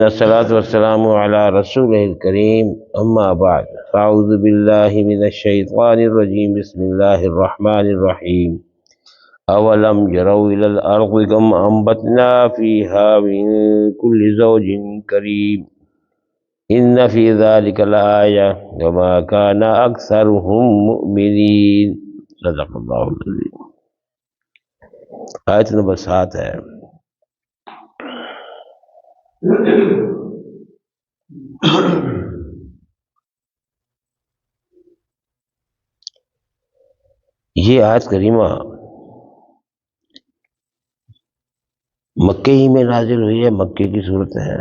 الصلاۃ والسلام علی رسول الکریم اما بعد فاعوذ باللہ من الشیطان الرجیم بسم اللہ الرحمن الرحیم اولم يروا الى الارض كم انبتنا فيها من كل زوج کریم ان في ذلك لآیہ وما كان اکثرهم مؤمنین صدق اللہ العظیم۔ آیت نمبر 7 ہے۔ یہ آیت کریمہ مکے ہی میں نازل ہوئی ہے، مکے کی صورت ہے۔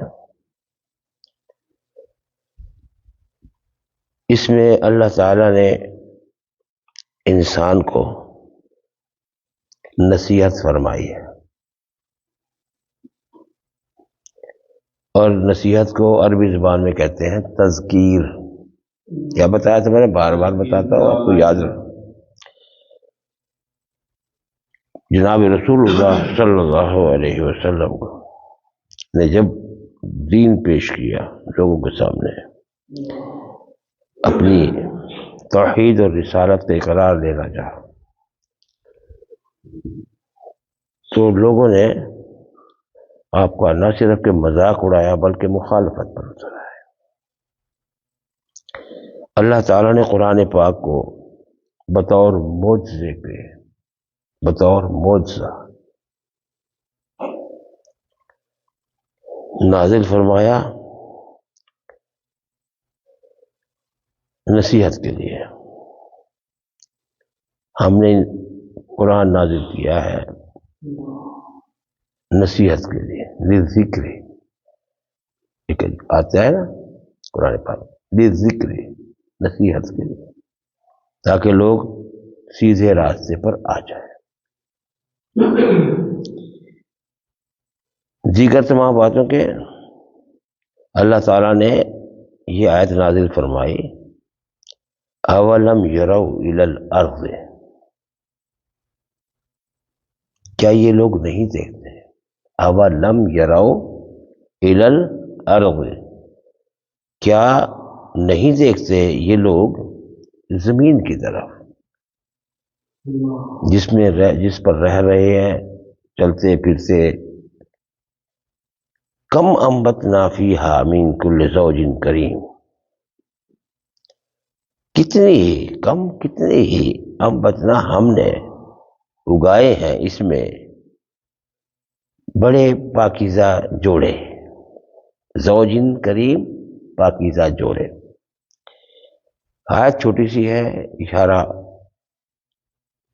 اس میں اللہ تعالیٰ نے انسان کو نصیحت فرمائی ہے، اور نصیحت کو عربی زبان میں کہتے ہیں تذکیر۔ کیا بتایا تھا میں نے؟ بار بار بتاتا ہوں، آپ کو یاد رہے۔ جناب رسول اللہ صلی اللہ علیہ وسلم نے جب دین پیش کیا لوگوں کے سامنے، اپنی توحید اور رسالت کا اقرار دینا چاہا، تو لوگوں نے آپ کا نہ صرف کہ مذاق اڑایا بلکہ مخالفت پر اتر آئے۔ اللہ تعالیٰ نے قرآن پاک کو بطور معجزے کے، بطور معجزہ نازل فرمایا نصیحت کے لیے۔ ہم نے قرآن نازل کیا ہے نصیحت کے لیے، للذکر، آتا ہے نا قرآن پاک، للذکر، نصیحت کے لیے، تاکہ لوگ سیدھے راستے پر آ جائیں۔ دیگر تمام باتوں کے اللہ تعالیٰ نے یہ آیت نازل فرمائی، اولم یروا الی الارض، کیا یہ لوگ نہیں دیکھتے؟ اولم یروا الی الارض، کیا نہیں دیکھتے یہ لوگ زمین کی طرف، جس پر رہ رہے ہیں، چلتے پھرتے۔ کم انبتنا فیہا من کل زوج کریم، کتنی ہی انبتنا، ہم نے اگائے ہیں اس میں بڑے پاکیزہ جوڑے، زوجن کریم، پاکیزہ جوڑے۔ آیت چھوٹی سی ہے، اشارہ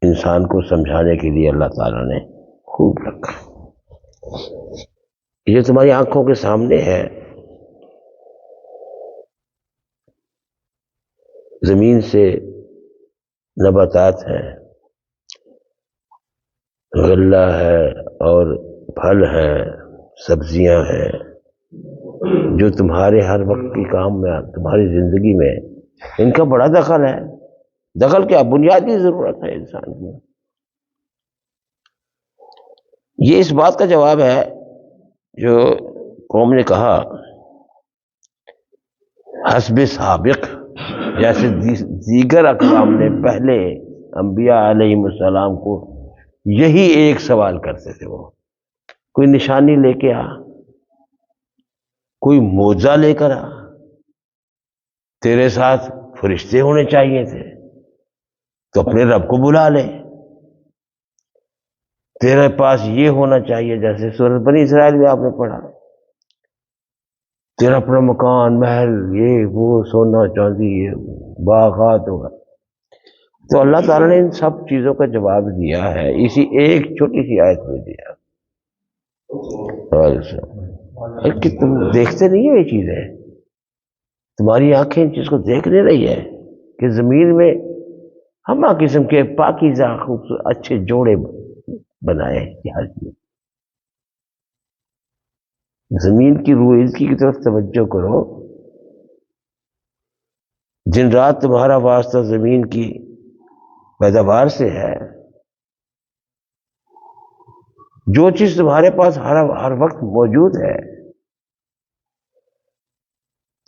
انسان کو سمجھانے کے لیے اللہ تعالیٰ نے خوب رکھا۔ یہ تمہاری آنکھوں کے سامنے ہے، زمین سے نباتات ہیں، غلہ ہے اور پھل ہیں، سبزیاں ہیں، جو تمہارے ہر وقت کی کام میں، تمہاری زندگی میں ان کا بڑا دخل ہے۔ دخل کیا؟ بنیادی ضرورت ہے انسان کی۔ یہ اس بات کا جواب ہے جو قوم نے کہا حسب سابق، جیسے دیگر اقوام نے پہلے انبیاء علیہ السلام کو یہی ایک سوال کرتے تھے، وہ کوئی نشانی لے کے آ، کوئی معجزہ لے کر آ، تیرے ساتھ فرشتے ہونے چاہیے تھے تو اپنے رب کو بلا لے، تیرے پاس یہ ہونا چاہیے، جیسے سورۃ بنی اسرائیل میں آپ نے پڑھا، تیرا اپنا مکان، محل، یہ وہ، سونا چاندی، یہ باغات ہوگا۔ تو اللہ تعالیٰ نے ان سب چیزوں کا جواب دیا ہے اسی ایک چھوٹی سی آیت میں دیا۔ کہ تم دیکھتے نہیں ہو یہ چیزیں، تمہاری آنکھیں ان چیز کو دیکھ نہیں رہی ہے کہ زمین میں ہمہ قسم کے پاکیزہ خوبصورت اچھے جوڑے بنائے ہیں۔ زمین کی روئزگی کی طرف توجہ کرو، دن رات تمہارا واسطہ زمین کی پیداوار سے ہے۔ جو چیز تمہارے پاس ہر وقت موجود ہے،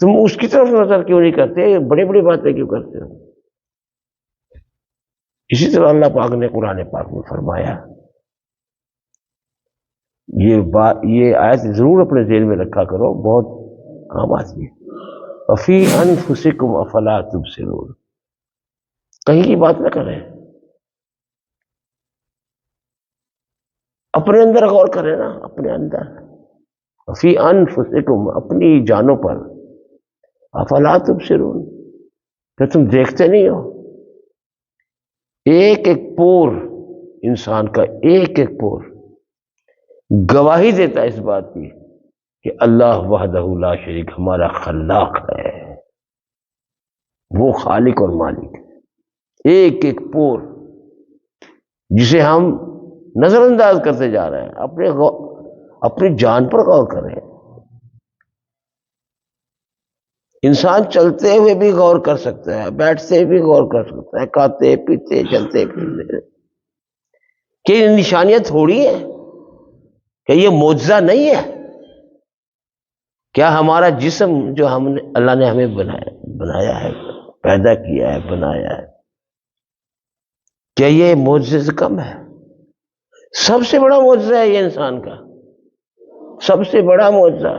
تم اس کی طرف نظر کیوں نہیں کرتے؟ بڑی بڑی باتیں کیوں کرتے ہو؟ اسی طرح اللہ پاک نے قرآن پاک میں فرمایا، یہ آیت ضرور اپنے ذہن میں رکھا کرو، بہت کام آتی ہے۔ وَفِي أَنفُسِكُمْ أَفَلَا تُبْصِرُونَ، کہیں کی بات نہ کریں، اپنے اندر غور کریں نا، اپنے اندر۔ وَفِي أَنفُسِكُمْ، اپنی جانوں پر، أَفَلَا تُبْصِرُونَ، کہ تم دیکھتے نہیں ہو؟ ایک ایک پور انسان کا، ایک ایک پور گواہی دیتا ہے اس بات کی کہ اللہ وحدہ لا شریک ہمارا خلاق ہے، وہ خالق اور مالک ہے۔ ایک ایک پور جسے ہم نظر انداز کرتے جا رہے ہیں، اپنی جان پر غور کریں۔ انسان چلتے ہوئے بھی غور کر سکتا ہے، بیٹھتے بھی غور کر سکتا ہے، کھاتے پیتے چلتے پھرتے، کہ یہ نشانیاں تھوڑی ہیں، کہ یہ معجزہ نہیں ہے؟ کیا ہمارا جسم جو اللہ نے ہمیں بنایا ہے، پیدا کیا ہے، بنایا ہے، کیا یہ معجزے سے کم ہے؟ سب سے بڑا معجزہ ہے یہ انسان کا، سب سے بڑا معجزہ۔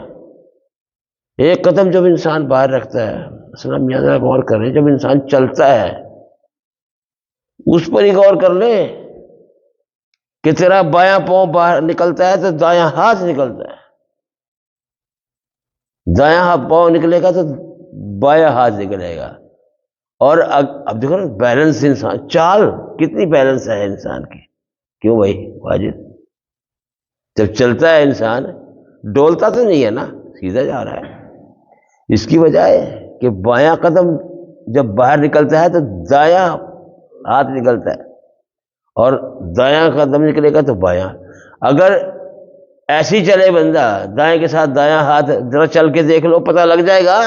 ایک قدم جب انسان باہر رکھتا ہے، اصل ہم یہاں غور کریں، جب انسان چلتا ہے اس پر ہی غور کر لیں کہ تیرا بایاں پاؤں باہر نکلتا ہے تو دایاں ہاتھ نکلتا ہے، دایاں پاؤں نکلے گا تو بایاں ہاتھ نکلے گا۔ اور اب دیکھو نا بیلنس، انسان چال کتنی بیلنس ہے انسان کی، کیوں بھائی واجد؟ جب چلتا ہے انسان ڈولتا تو نہیں ہے نا، سیدھا جا رہا ہے۔ اس کی وجہ ہے کہ بایاں قدم جب باہر نکلتا ہے تو دایاں ہاتھ نکلتا ہے، اور دایاں قدم نکلے گا تو بایاں۔ اگر ایسی چلے بندہ دائیں کے ساتھ دایاں ہاتھ، ذرا چل کے دیکھ لو، پتہ لگ جائے گا۔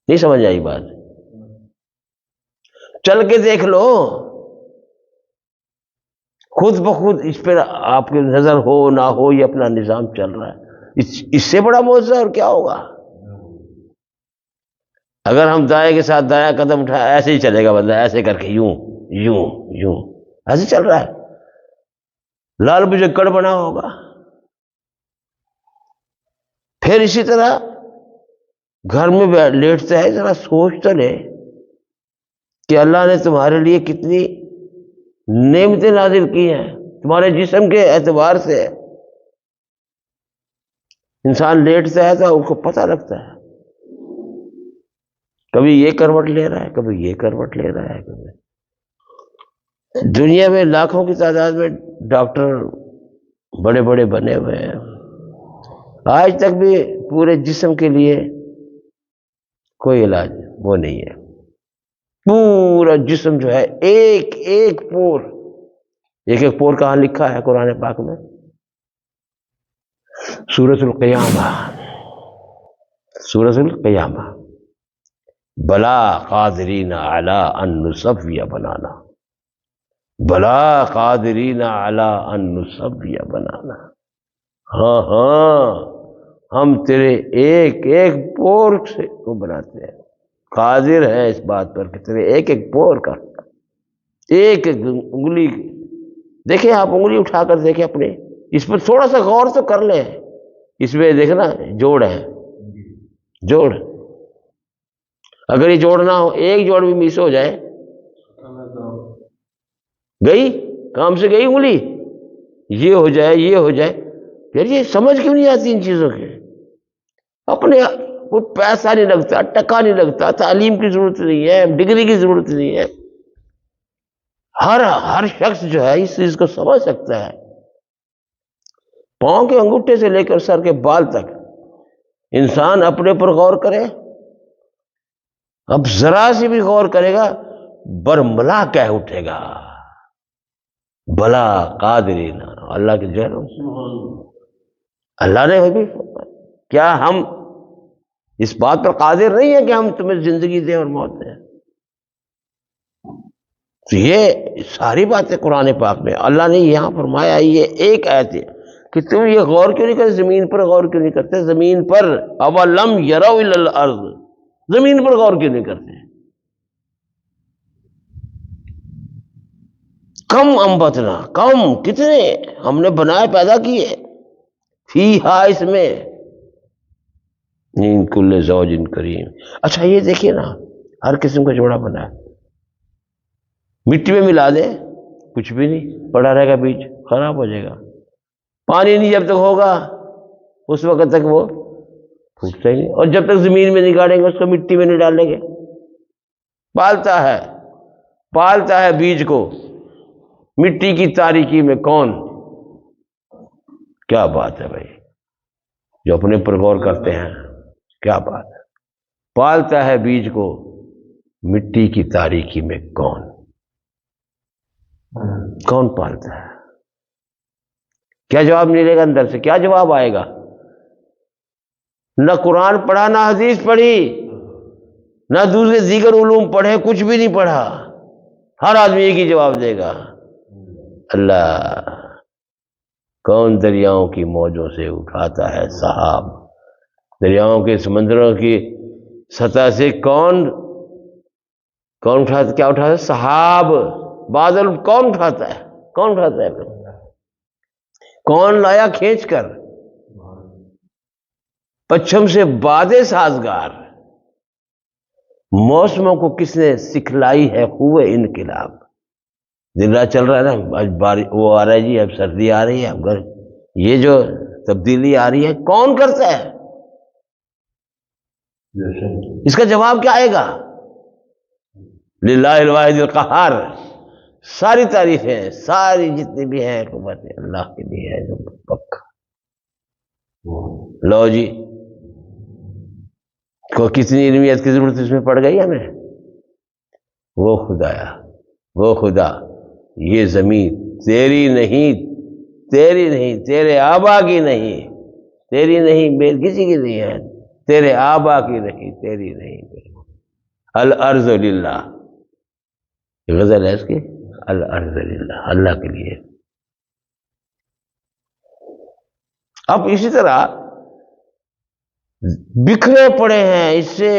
نہیں سمجھ آئی بات؟ چل کے دیکھ لو، خود بخود اس پر آپ کی نظر ہو نہ ہو، یہ اپنا نظام چل رہا ہے۔ اس سے بڑا معجزہ اور کیا ہوگا؟ اگر ہم دائیں کے ساتھ دایاں قدم اٹھائے، ایسے ہی چلے گا بندہ، ایسے کر کے یوں یوں یوں، ایسے چل رہا ہے، لال بجکڑ بنا ہوگا۔ پھر اسی طرح گھر میں لیٹتا ہے، ذرا سوچ تو لے کہ اللہ نے تمہارے لیے کتنی نعمتیں نازل کی ہیں تمہارے جسم کے اعتبار سے۔ انسان لیٹتا ہے تو اس کو پتہ لگتا ہے، کبھی یہ کروٹ لے رہا ہے، کبھی یہ کروٹ لے رہا ہے، کبھی۔ دنیا میں لاکھوں کی تعداد میں ڈاکٹر بڑے بڑے بنے ہوئے ہیں، آج تک بھی پورے جسم کے لیے کوئی علاج وہ نہیں ہے۔ پورا جسم جو ہے، ایک ایک پور، ایک ایک پور کہاں لکھا ہے قرآن پاک میں؟ سورۃ القیامہ، سورۃ القیامہ، بلا قادرین علی ان نسوی بنانا، بلا قادرین علی ان نسوی بنانا، ہاں ہاں ہم تیرے ایک ایک پور سے کو بناتے ہیں، قادر ہے اس بات پر کہ تیرے ایک ایک پور کا، ایک ایک انگلی۔ دیکھیں آپ انگلی اٹھا کر دیکھیں اپنے، اس پر تھوڑا سا غور تو کر لیں، اس میں دیکھنا جوڑ ہے، جوڑ، اگر یہ جوڑ نہ ہو، ایک جوڑ بھی مس ہو جائے، گئی کام سے گئی انگلی، یہ ہو جائے یہ ہو جائے۔ پھر یہ سمجھ کیوں نہیں آتی ان چیزوں کے؟ اپنے کوئی پیسہ نہیں لگتا، ٹکا نہیں لگتا، تعلیم کی ضرورت نہیں ہے، ڈگری کی ضرورت نہیں ہے، ہر شخص جو ہے اس چیز کو سمجھ سکتا ہے۔ پاؤں کے انگوٹھے سے لے کر سر کے بال تک انسان اپنے پر غور کرے، اب ذرا سی بھی غور کرے گا برملا کہہ اٹھے گا، بلا قادرین، اللہ کے جہل۔ اللہ نے بھی کیا ہم اس بات پر قادر نہیں ہے کہ ہم تمہیں زندگی دیں اور موت دیں؟ تو یہ ساری باتیں قرآن پاک میں اللہ نے یہاں فرمایا، یہ ایک آیت ہے کہ تم یہ غور کیوں نہیں کرتے، زمین پر غور کیوں نہیں کرتے؟ زمین پر اولم یروا الی الارض، زمین پر غور کیوں نہیں کرتے؟ کم انبتنا، کم کتنے ہم نے بنائے پیدا کیے، فیہا اس میں، من کل زوج کریم۔ اچھا یہ دیکھیے نا، ہر قسم کا جوڑا بنا ہے، مٹی میں ملا دے کچھ بھی نہیں، پڑا رہے گا، بیج خراب ہو جائے گا۔ پانی نہیں جب تک ہوگا اس وقت تک وہ پھوٹتا ہی نہیں، اور جب تک زمین میں نہیں گاڑیں گے، اس کو مٹی میں نہیں ڈالیں گے، پالتا ہے بیج کو مٹی کی تاریکی میں کون؟ کیا بات ہے بھائی، جو اپنے پر غور کرتے ہیں، کیا بات ہے، پالتا ہے بیج کو مٹی کی تاریکی میں کون پالتا ہے؟ کیا جواب ملے گا اندر سے؟ کیا جواب آئے گا؟ نہ قرآن پڑھا، نہ حدیث پڑھی، نہ دوسرے دیگر علوم پڑھے، کچھ بھی نہیں پڑھا، ہر آدمی ایک ہی جواب دے گا، اللہ۔ کون دریاؤں کی موجوں سے اٹھاتا ہے سحاب، دریاؤں کے سمندروں کی سطح سے کون اٹھاتا، کیا اٹھاتا ہے؟ سحاب، بادل کون اٹھاتا ہے؟ کون لایا کھینچ کر پچھم سے بادیں سازگار؟ موسموں کو کس نے سکھلائی ہے خوب انقلاب؟ دن رات چل رہا ہے نا، آج وہ آ رہا ہے جی، اب سردی آ رہی ہے، اب یہ جو تبدیلی آ رہی ہے کون کرتا ہے؟ اس کا جواب کیا آئے گا؟ للہ الواحد القہار۔ ساری تعریفیں، ساری جتنی بھی ہیں حکومتیں اللہ کے لیے ہے، جو پکا۔ لو جی، کو کتنی علمیت کی ضرورت اس میں پڑ گئی ہمیں؟ وہ خدا، یہ زمین تیری نہیں، تیرے آبا کی نہیں، تیری نہیں، کسی کی نہیں ہے، تیرے آبا کی نہیں، تیری نہیں۔ الارض للہ، غزل ہے اس کی، الارض للہ، اللہ کے لیے۔ اب اسی طرح بکھرے پڑے ہیں، اس سے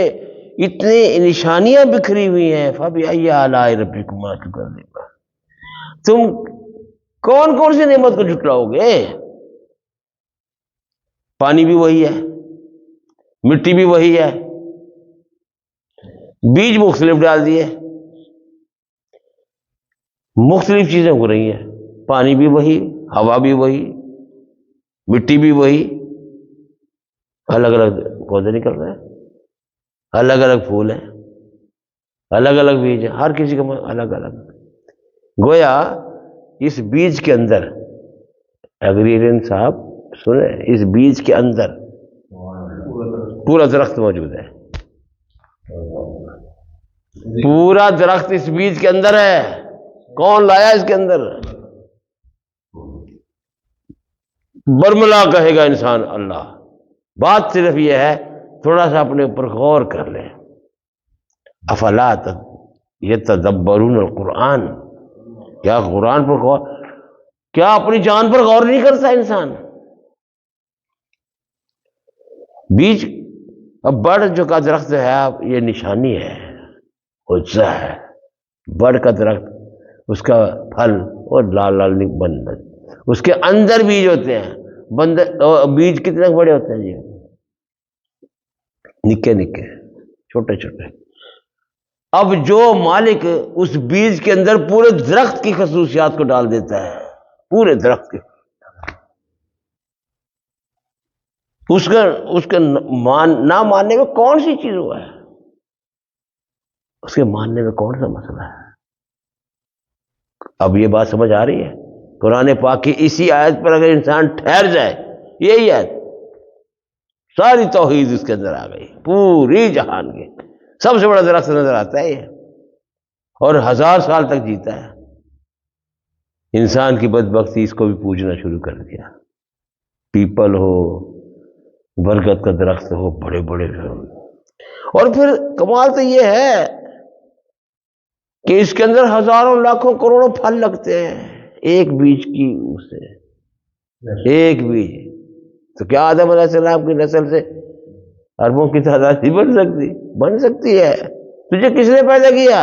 اتنی نشانیاں بکھری ہوئی ہیں، فَبِأَيِّ آلَاءِ رَبِّكُمَا تُكَذِّبَانِ۔ تم کون سی نعمت کو جھٹلاؤ گے؟ پانی بھی وہی ہے، مٹی بھی وہی ہے، بیج مختلف ڈال دیے، مختلف چیزیں ہو رہی ہیں، پانی بھی وہی، ہوا بھی وہی، مٹی بھی وہی، الگ الگ پودے نکل رہے ہیں، الگ الگ پھول ہیں، الگ الگ بیج ہیں، ہر کسی کا الگ الگ۔ گویا اس بیج کے اندر، ایگریرین صاحب سنیں، اس بیج کے اندر پورا درخت موجود ہے، پورا درخت اس بیج کے اندر ہے۔ کون لایا اس کے اندر؟ برملا کہے گا انسان اللہ۔ بات صرف یہ ہے، تھوڑا سا اپنے اوپر غور کر لیں، افلا یتدبرون القرآن، کیا قرآن پر غور، کیا اپنی جان پر غور نہیں کرتا انسان؟ بیج، اب بڑ جو کا درخت ہے، اب یہ نشانی ہے، عجزہ ہے، بڑ کا درخت، اس کا پھل اور لال لال بند، اس کے اندر بیج ہوتے ہیں، بیج کتنے بڑے ہوتے ہیں جی؟ نکے نکے، چھوٹے چھوٹے۔ اب جو مالک اس بیج کے اندر پورے درخت کی خصوصیات کو ڈال دیتا ہے، پورے درخت کے، اس کے نہ ماننے میں کون سی چیز ہوا ہے؟ اس کے ماننے میں کون سا مسئلہ ہے؟ اب یہ بات سمجھ آ رہی ہے؟ قرآن پاک کی اسی آیت پر اگر انسان ٹھہر جائے، یہی آیت، ساری توحید اس کے اندر آ گئی، پوری جہان کی سب سے بڑا درخت نظر آتا ہے یہ، اور 1000 سال تک جیتا ہے۔ انسان کی بدبختی اس کو بھی پوجنا شروع کر دیا، پیپل ہو، برگد کا درخت ہو، بڑے بڑے ہو، اور پھر کمال تو یہ ہے کہ اس کے اندر ہزاروں لاکھوں کروڑوں پھل لگتے ہیں ایک بیج کی سے۔ ایک بیج، تو کیا آدم علیہ السلام کی نسل سے اربوں کی تعداد نہیں بن سکتی ہے؟ تجھے کس نے پیدا کیا؟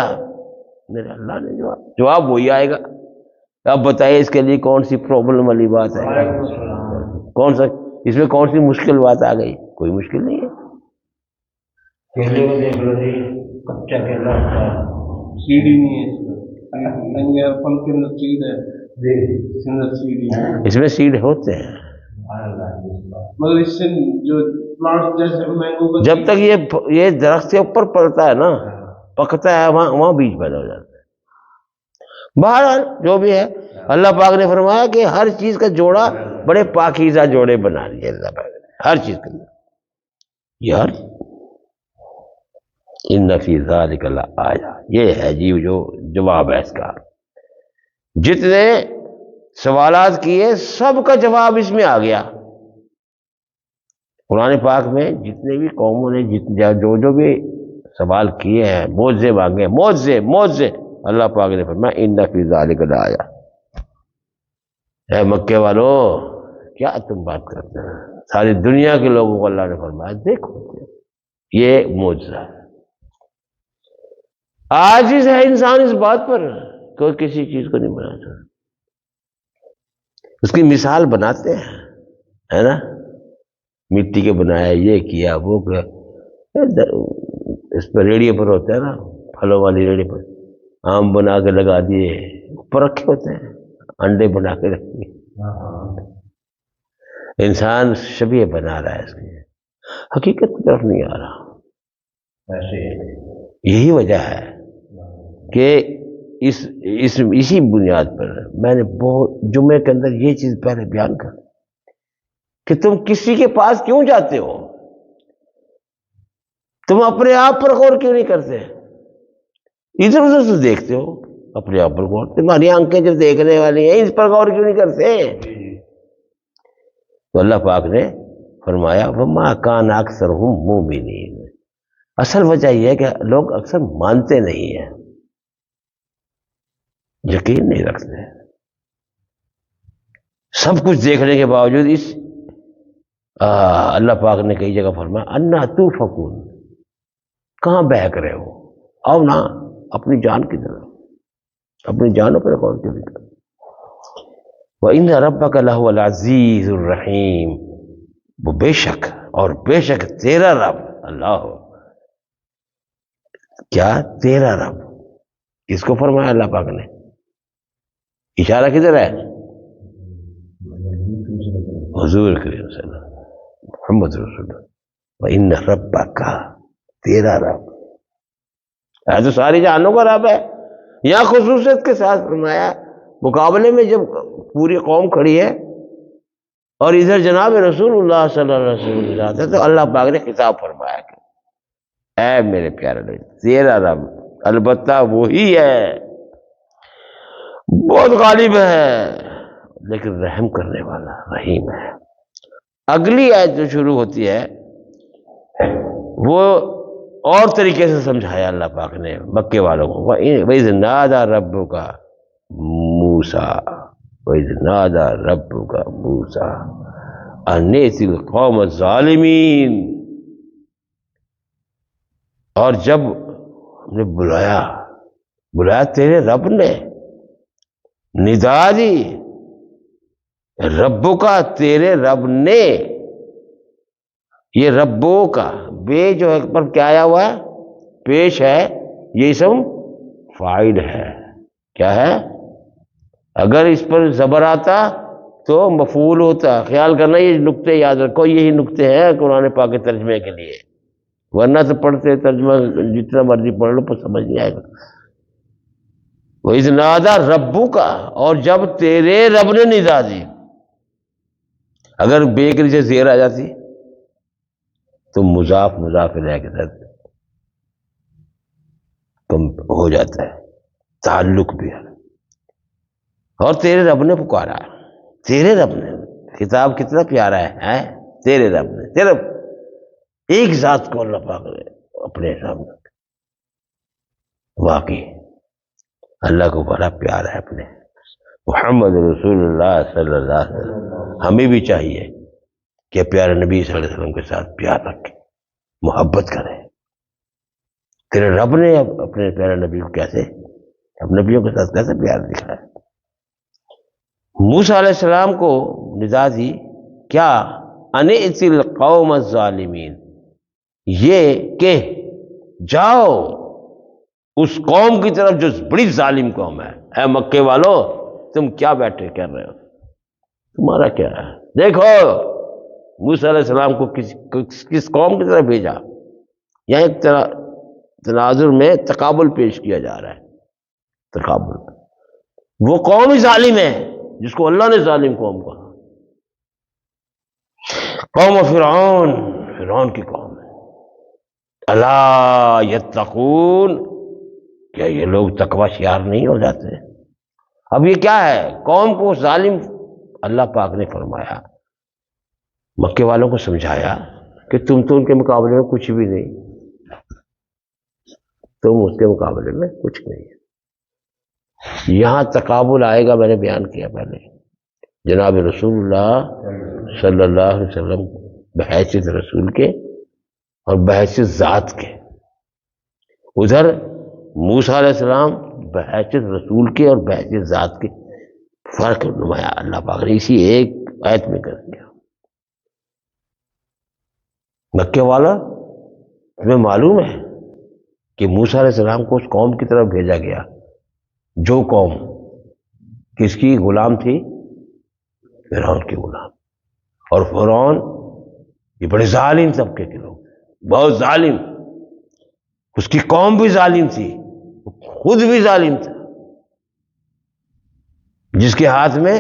میرے اللہ نے جواب وہی آئے گا۔ اب بتائیے اس کے لیے کون سی پرابلم والی بات ہے؟ کون سا اس میں کون سی مشکل بات آ گئی؟ کوئی مشکل نہیں ہے۔ کیلے کو دیکھ لو جی، کچا کیلا ہوتا ہے، سیڑھی نہیں ہے، پھل کے اندر سیڑ ہے، اس کے اندر سیڑھی ہے، اس میں سیڈ ہوتے ہیں، مگر اس سے جو پلانٹ جیسے مینگو کا جب تک یہ درخت کے اوپر پڑتا ہے نا، پکتا ہے، وہاں بیج پیدا ہو جاتا ہے۔ بہرحال جو بھی ہے، اللہ پاک نے فرمایا کہ ہر چیز کا جوڑا بڑے پاکیزہ جوڑے بنا لیے اللہ پاک نے، ہر چیز کے اندر۔ یار ان فی ذلک لآیہ، یہ ہے جی جو جواب ہے اس کا۔ جتنے سوالات کیے سب کا جواب اس میں آ گیا۔ قرآن پاک میں جتنے بھی قوموں نے جو بھی سوال کیے ہیں، معجزے مانگے، معجزے، اللہ پاک نے فرمایا ان فی ذلک لآیہ۔ اے مکے والو، کیا تم بات کرتے ہیں؟ ساری دنیا کے لوگوں کو اللہ نے فرمایا دیکھو یہ معجزہ ہے۔ عاجز ہے انسان اس بات پر، کوئی کسی چیز کو نہیں بناتا، اس کی مثال بناتے ہیں، ہے نا، مٹی کے بنایا، یہ کیا وہ کیا، اس پہ ریڑھی پر ہوتا ہے نا، پھلوں والی ریڑھی پر آم بنا کے لگا دیے، اوپر رکھے ہوتے ہیں، انڈے بنا کے رکھے، انسان شبیہ بنا رہا ہے، اس کی حقیقت کی طرف نہیں آ رہا۔ یہی وجہ ہے کہ اسی بنیاد پر میں نے بہت جمعے کے اندر یہ چیز پہلے بیان کر کہ تم کسی کے پاس کیوں جاتے ہو؟ تم اپنے آپ پر غور کیوں نہیں کرتے؟ ادھر ادھر سے دیکھتے ہو، اپنے آپ پر غور، تمہاری آنکھیں جب دیکھنے والی ہیں، اس پر غور کیوں نہیں کرتے؟ تو اللہ پاک نے فرمایا وَمَا كَانَ أَكْثَرُهُم مُؤْمِنِينَ، اصل وجہ یہ ہے کہ لوگ اکثر مانتے نہیں ہیں، یقین نہیں رکھتے، سب کچھ دیکھنے کے باوجود اللہ پاک نے کئی جگہ فرمایا اَنَّا تُؤْفَكُونَ، کہاں بہک رہے ہو؟ آؤ نا اپنی جان کی طرف، اپنی جانوں پر غور کیوں نہیں کرتے؟ وَإِنَّ رَبَّكَ لَهُوَ الْعَزِيزُ الرَّحِيمُ، وہ بے شک تیرا رب، اللہ کیا تیرا رب، کس کو فرمایا اللہ پاک نے؟ اشارہ کدھر ہے؟ حضور کریم صلی اللہ علیہ وسلم، محمد رسول اللہ۔ وَإِنَّ رَبَّكَ، تیرا رب ہے تو ساری جہانوں کا رب ہے، یہاں خصوصیت کے ساتھ فرمایا، مقابلے میں جب پوری قوم کھڑی ہے اور ادھر جناب رسول اللہ صلی اللہ علیہ وسلم ہے، تو اللہ پاک نے خطاب فرمایا کہ اے میرے پیارے لوگ، تیرا رب البتہ وہی ہے، بہت غالب ہے، لیکن رحم کرنے والا رحیم ہے۔ اگلی آیت جو شروع ہوتی ہے وہ اور طریقے سے سمجھایا اللہ پاک نے مکے والوں کو، وَإِذْ نَادَى رَبُّكَ مُوسَىٰ، وَإِذْ نَادَى رَبُّكَ مُوسَىٰ أَنِ ائْتِ الْقَوْمَ الظَّالِمِينَ، اور جب ہم نے بلایا تیرے رب نے، ندا دی، ربو کا، تیرے رب نے، یہ ربو کا بے جو ہے پر کیا آیا ہوا ہے؟ پیش ہے، یہ اسم فاعل ہے، کیا ہے؟ اگر اس پر زبر آتا تو مفعول ہوتا، خیال کرنا، یہ نقطے یاد رکھو، یہی نقطے ہیں قرآن پاک کے ترجمے کے لیے، ورنہ تو پڑھتے ترجمہ جتنا مرضی پڑھ لو پر سمجھ نہیں آئے گا۔ وَإِذْ نَادَى رَبُّكَ، اور جب تیرے رب نے ندا دی، اگر بے کے نیچے زیر آ جاتی تو مضاف الیہ کے ساتھ کم ہو جاتا ہے، تعلق بھی ہے، اور تیرے رب نے پکارا، تیرے رب نے، خطاب کتنا پیارا ہے، تیرے رب نے، تیرے ایک ذات کو اللہ پاک نے اپنے سامنے، واقعی اللہ کو بڑا پیار ہے اپنے محمد رسول اللہ صلی اللہ علیہ وسلم، ہمیں بھی چاہیے کہ پیارے نبی صلی اللہ علیہ وسلم کے ساتھ پیار رکھیں، محبت کریں۔ تیرے رب نے اپنے پیارے نبی کو کیسے، اب نبیوں کے ساتھ کیسے پیار دکھایا۔ موسیٰ علیہ السلام کو ندا دی کیا، ان ائت القوم الظالمین، یہ کہ جاؤ اس قوم کی طرف جو بڑی ظالم قوم ہے۔ اے مکے والو، تم کیا بیٹھے کر رہے ہو، تمہارا کیا ہے؟ دیکھو موسیٰ علیہ السلام کو کس قوم کی طرف بھیجا۔ یہاں ایک تناظر میں تقابل پیش کیا جا رہا ہے، تقابل۔ وہ قوم ہی ظالم ہے جس کو اللہ نے ظالم قوم کہا، قوم فرعون، فرعون کی قوم ہے۔ الا یتقون، کیا یہ لوگ تقوی شیار نہیں ہو جاتے؟ اب یہ کیا ہے، قوم کو ظالم اللہ پاک نے فرمایا، مکے والوں کو سمجھایا کہ تم تو ان کے مقابلے میں کچھ بھی نہیں، تم اس کے مقابلے میں کچھ نہیں۔ یہاں تقابل آئے گا، میں نے بیان کیا پہلے، جناب رسول اللہ صلی اللہ علیہ وسلم بحیثیت رسول کے اور بحیثیت ذات کے، ادھر موسیٰ علیہ السلام بحیثیت رسول کے اور بحیثیت ذات کے، فرق نمایا اللہ پاک نے اسی ایک آیت میں کر دیا۔ مکے والا، تمہیں معلوم ہے کہ موسیٰ علیہ السلام کو اس قوم کی طرف بھیجا گیا جو قوم کس کی غلام تھی، فرعون کی غلام، اور فرعون یہ بڑے ظالم طبقے کے لوگ، بہت ظالم، اس کی قوم بھی ظالم تھی، خود بھی ظالم تھا، جس کے ہاتھ میں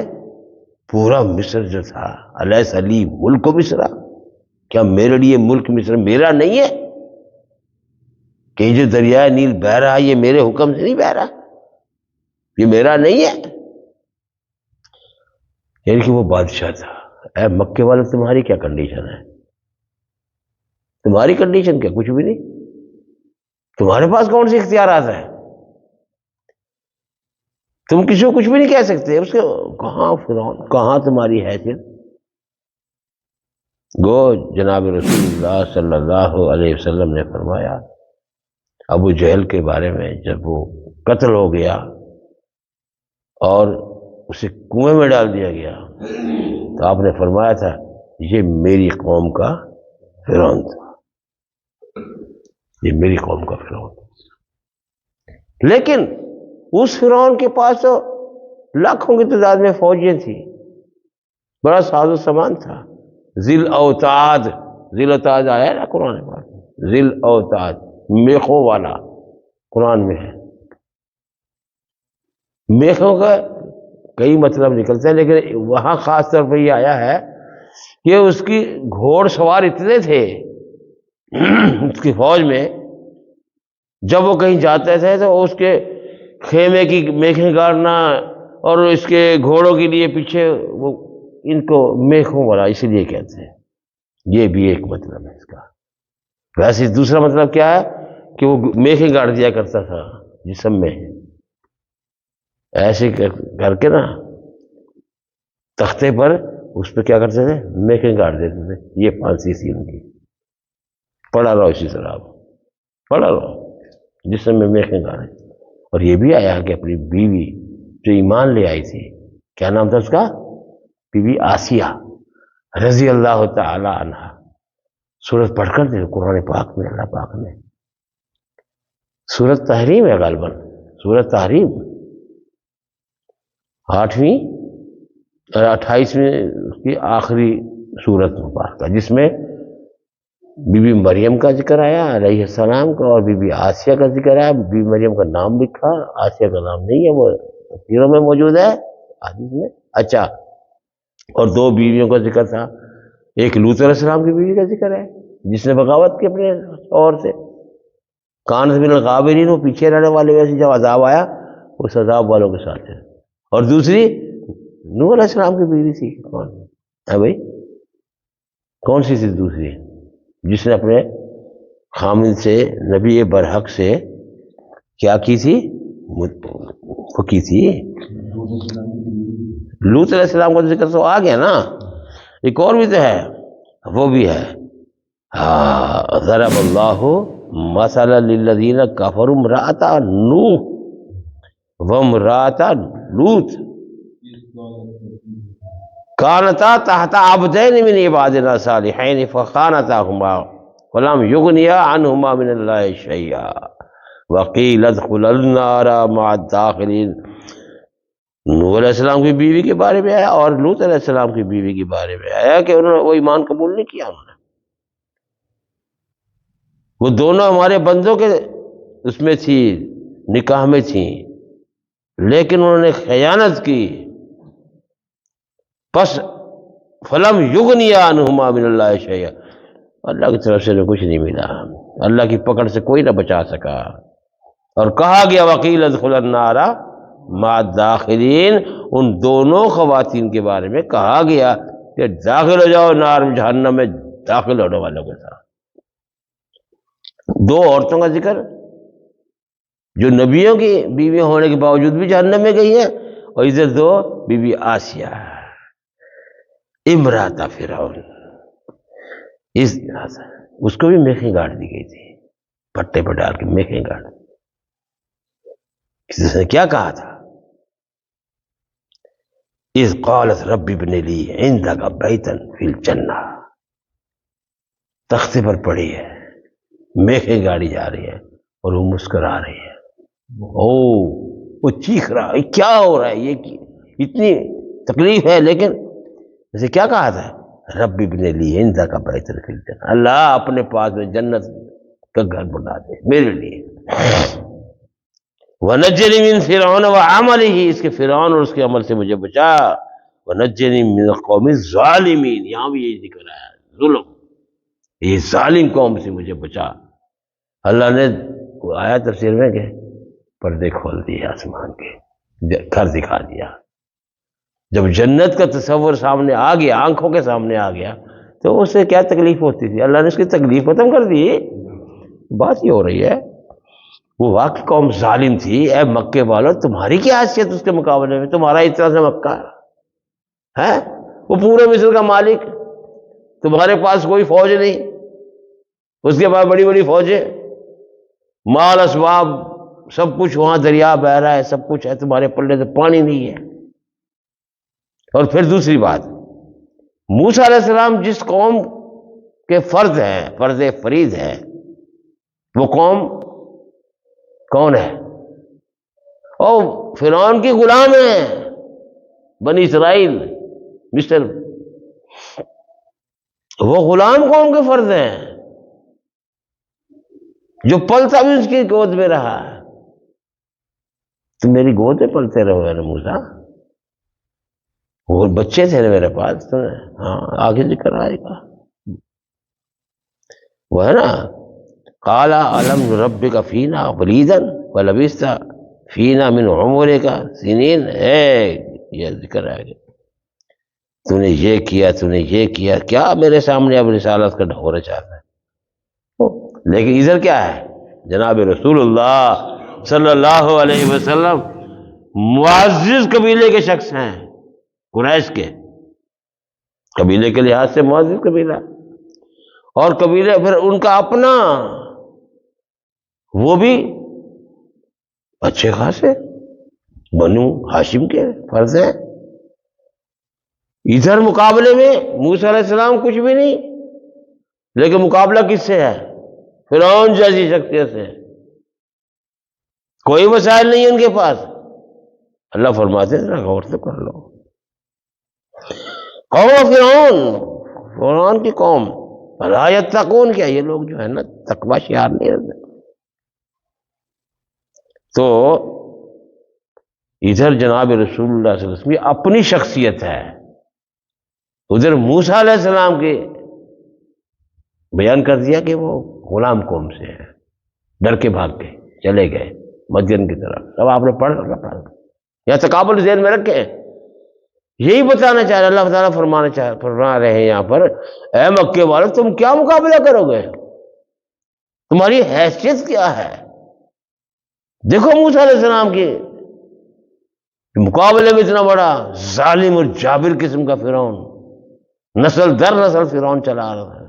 پورا مصر جو تھا، الیس لی ملک مصر، کیا میرے لیے ملک مصر میرا نہیں ہے؟ کہ یہ جو دریائے نیل بہہ رہا ہے یہ میرے حکم سے نہیں بہہ رہا، یہ میرا نہیں ہے؟ یعنی کہ وہ بادشاہ تھا۔ اے مکے والے، تمہاری کیا کنڈیشن ہے؟ تمہاری کنڈیشن کیا؟ کچھ بھی نہیں۔ تمہارے پاس کون سی اختیارات ہیں؟ تم کسی کو کچھ بھی نہیں کہہ سکتے، اس کے کہاں فرعون، کہاں تمہاری حیثیت؟ گو جناب رسول اللہ صلی اللہ علیہ وسلم نے فرمایا ابو جہل کے بارے میں، جب وہ قتل ہو گیا اور اسے کنویں میں ڈال دیا گیا، تو آپ نے فرمایا تھا یہ میری قوم کا فرعون تھا، یہ میری قوم کا فرعون تھا۔ لیکن اس فرعون کے پاس تو لاکھوں کی تعداد میں فوجیں تھیں، بڑا ساز و سامان تھا، ذل اوتاد، ذل اوتاد آیا ہے نا قرآن پاک، ذل اوتاد، میخوں والا، قرآن میں ہے۔ میخوں کا کئی مطلب نکلتے ہیں، لیکن وہاں خاص طور پہ یہ آیا ہے کہ اس کی گھوڑ سوار اتنے تھے اس کی فوج میں، جب وہ کہیں جاتے تھے تو اس کے خیمے کی میخیں گاڑنا، اور اس کے گھوڑوں کے لیے پیچھے وہ ان کو میخوں والا اسی لیے کہتے ہیں، یہ بھی ایک مطلب ہے اس کا۔ ویسے دوسرا مطلب کیا ہے کہ وہ میخیں گاڑ دیا کرتا تھا جسم میں، ایسے کر کے نا تختے پر اس پہ کیا کرتے تھے، میخیں گاڑ دیتے تھے۔ یہ پھانسی تھی ان کی، پڑا رہو اسی طرح، پڑا رہو جسم میں میخیں گاڑے۔ اور یہ بھی آیا کہ اپنی بیوی جو ایمان لے آئی تھی، کیا نام تھا اس کا، بی بی آسیہ رضی اللہ تعالی عنہ، سورت پڑھ کر دے قرآن پاک میں اللہ پاک نے، سورت تحریم ہے غالباً، سورت تحریم 8ویں اور 28ویں اس کی آخری سورت مبارکہ، جس میں بی بی مریم کا ذکر آیا علیہ السلام کا، اور بی بی آسیہ کا ذکر آیا، بی بی مریم کا نام لکھا، آسیہ کا نام نہیں ہے، وہ تفسیروں میں موجود ہے، حدیث میں۔ اچھا، اور 2 بیویوں کا ذکر تھا، ایک لوط علیہ السلام کی بیوی کا ذکر ہے جس نے بغاوت کی اپنے شوہر سے، کانت من الغابرین، وہ پیچھے رہنے والے، ویسے جب عذاب آیا اس عذاب والوں کے ساتھ ہے۔ اور دوسری نوح علیہ السلام کی بیوی تھی، کون ہے بھائی، کون سی تھی دوسری، جس نے اپنے خامد سے، نبی برحق سے کیا کی تھی، وہ کی تھی، لوط علیہ السلام کا ذکر تو آ گیا نا، ایک اور بھی تو ہے، وہ بھی ہے، ہاں، ضرب اللہ مثلا للذین کفروا امرأۃ نوح وامرأۃ لوط کانتا تحت عبدین من عبادنا صالحین فخانتاہما ولم یغنیا عنہما من اللہ شیئا وقیل ادخلا النار مع الداخلین۔ نوح علیہ السلام کی بیوی کے بارے میں آیا اور لوط علیہ السلام کی بیوی کے بارے میں آیا کہ انہوں نے وہ ایمان قبول نہیں کیا، انہوں نے، وہ دونوں ہمارے بندوں کے اس میں تھی، نکاح میں تھیں، لیکن انہوں نے خیانت کی، پس فلم یغنیا عنہما من اللہ شیئا، اللہ کی طرف سے کچھ نہیں ملا، اللہ کی پکڑ سے کوئی نہ بچا سکا۔ اور کہا گیا وقیل ادخلا النار مع الداخلین، ان دونوں خواتین کے بارے میں کہا گیا کہ داخل ہو جاؤ نار میں، جہنم میں داخل ہونے والوں کے ساتھ۔ دو عورتوں کا ذکر جو نبیوں کی بیویاں ہونے کے باوجود بھی جہنم میں گئی ہیں، اور ادھر دو بی بی آسیہ امرأۃ فرعون، اس کو بھی میخیں گاڑ دی گئی تھی، پٹے پہ ڈال کے میخیں گاڑ۔ اس نے کیا کہا تھا؟ اذ قالت رب ابن لی عندک بیتا فی الجنہ، تختے پر پڑی ہے، میخیں گاڑی جا رہی ہے اور وہ مسکرا رہی ہے، وہ چیخ رہا ہے، کیا ہو رہا ہے، یہ اتنی تکلیف ہے، لیکن اسے کیا کہا تھا؟ رب ابن لی عندک بیتا فی الجنہ، اللہ اپنے پاس میں جنت کا گھر بنا دے میرے لیے، وَنَجِّنِي مِن فِرْعَوْنَ وَعَمَلِهِ، اس کے فرعون اور اس کے عمل سے مجھے بچا، وَنَجِّنِي مِنَ الْقَوْمِ الظَّالِمِينَ، یہاں بھی یہی ذکر ہے، ظلم، یہ ظالم قوم سے مجھے بچا۔ اللہ نے آیا تفسیر میں کہ پردے کھول دیے آسمان کے، گھر دکھا دیا۔ جب جنت کا تصور سامنے آ گیا، آنکھوں کے سامنے آ گیا، تو اسے کیا تکلیف ہوتی تھی، اللہ نے اس کی تکلیف ختم کر دی۔ بات یہ ہو رہی ہے وہ واقعی قوم ظالم تھی، اے مکے والوں تمہاری کیا حیثیت اس کے مقابلے میں، تمہارا اتنا سے مکہ ہے، وہ پورے مصر کا مالک، تمہارے پاس کوئی فوج نہیں، اس کے پاس بڑی بڑی فوجیں، مال اسباب سب کچھ، وہاں دریا بہہ رہا ہے، سب کچھ ہے، تمہارے پلے سے پانی نہیں ہے۔ اور پھر دوسری بات، موسیٰ علیہ السلام جس قوم کے فرد ہیں، فرد فرید ہیں، وہ قوم کون ہے؟ اور فرعون کی غلام ہیں بنی اسرائیل، مصر، وہ غلام قوم کے فرد ہیں، جو پلتا بھی اس کی گود میں رہا۔ تم میری گود میں پلتے رہو ہے نا موسیٰ، وہ بچے تھے نا میرے پاس، ہاں آگے ذکر آئے گا، وہ ہے نا قال الم نربک فینا ولیدا ولبثت فینا من عمرک سنین، یہ ذکر آئے گا، تو نے یہ کیا، تو نے یہ کیا، کیا میرے سامنے اب رسالت کا ڈھورا چاہتا ہے؟ لیکن ادھر کیا ہے، جناب رسول اللہ صلی اللہ علیہ وسلم معزز قبیلے کے شخص ہیں، قریش کے قبیلے کے لحاظ سے معزز قبیلہ، اور قبیلے پھر ان کا اپنا، وہ بھی اچھے خاصے بنو ہاشم کے فرض ہیں۔ ادھر مقابلے میں موسیٰ علیہ السلام کچھ بھی نہیں، لیکن مقابلہ کس سے ہے؟ فرعون جیسی شخصیت سے، کوئی وسائل نہیں ان کے پاس۔ اللہ فرماتے ہیں ذرا غور سے کر لو، قوم فرعون کی قوم، لا یتقون، کیا یہ لوگ جو ہے نا تقوی شعار نہیں رہتے۔ تو ادھر جناب رسول اللہ صلی اللہ علیہ وسلم کی اپنی شخصیت ہے، ادھر موسیٰ علیہ السلام کے بیان کر دیا کہ وہ غلام قوم سے ہے، ڈر کے بھاگ کے چلے گئے مدین کی طرف۔ اب آپ نے پڑھ رکھا، یا تقابل ذہن میں رکھے، یہی بتانا چاہ رہے اللہ تعالیٰ، فرما رہے ہیں یہاں پر، اے مکے والے تم کیا مقابلہ کرو گے، تمہاری حیثیت کیا ہے؟ دیکھو موسیٰ علیہ السلام کے مقابلے میں اتنا بڑا ظالم اور جابر قسم کا فرعون، نسل در نسل فرعون چلا آ رہا ہے،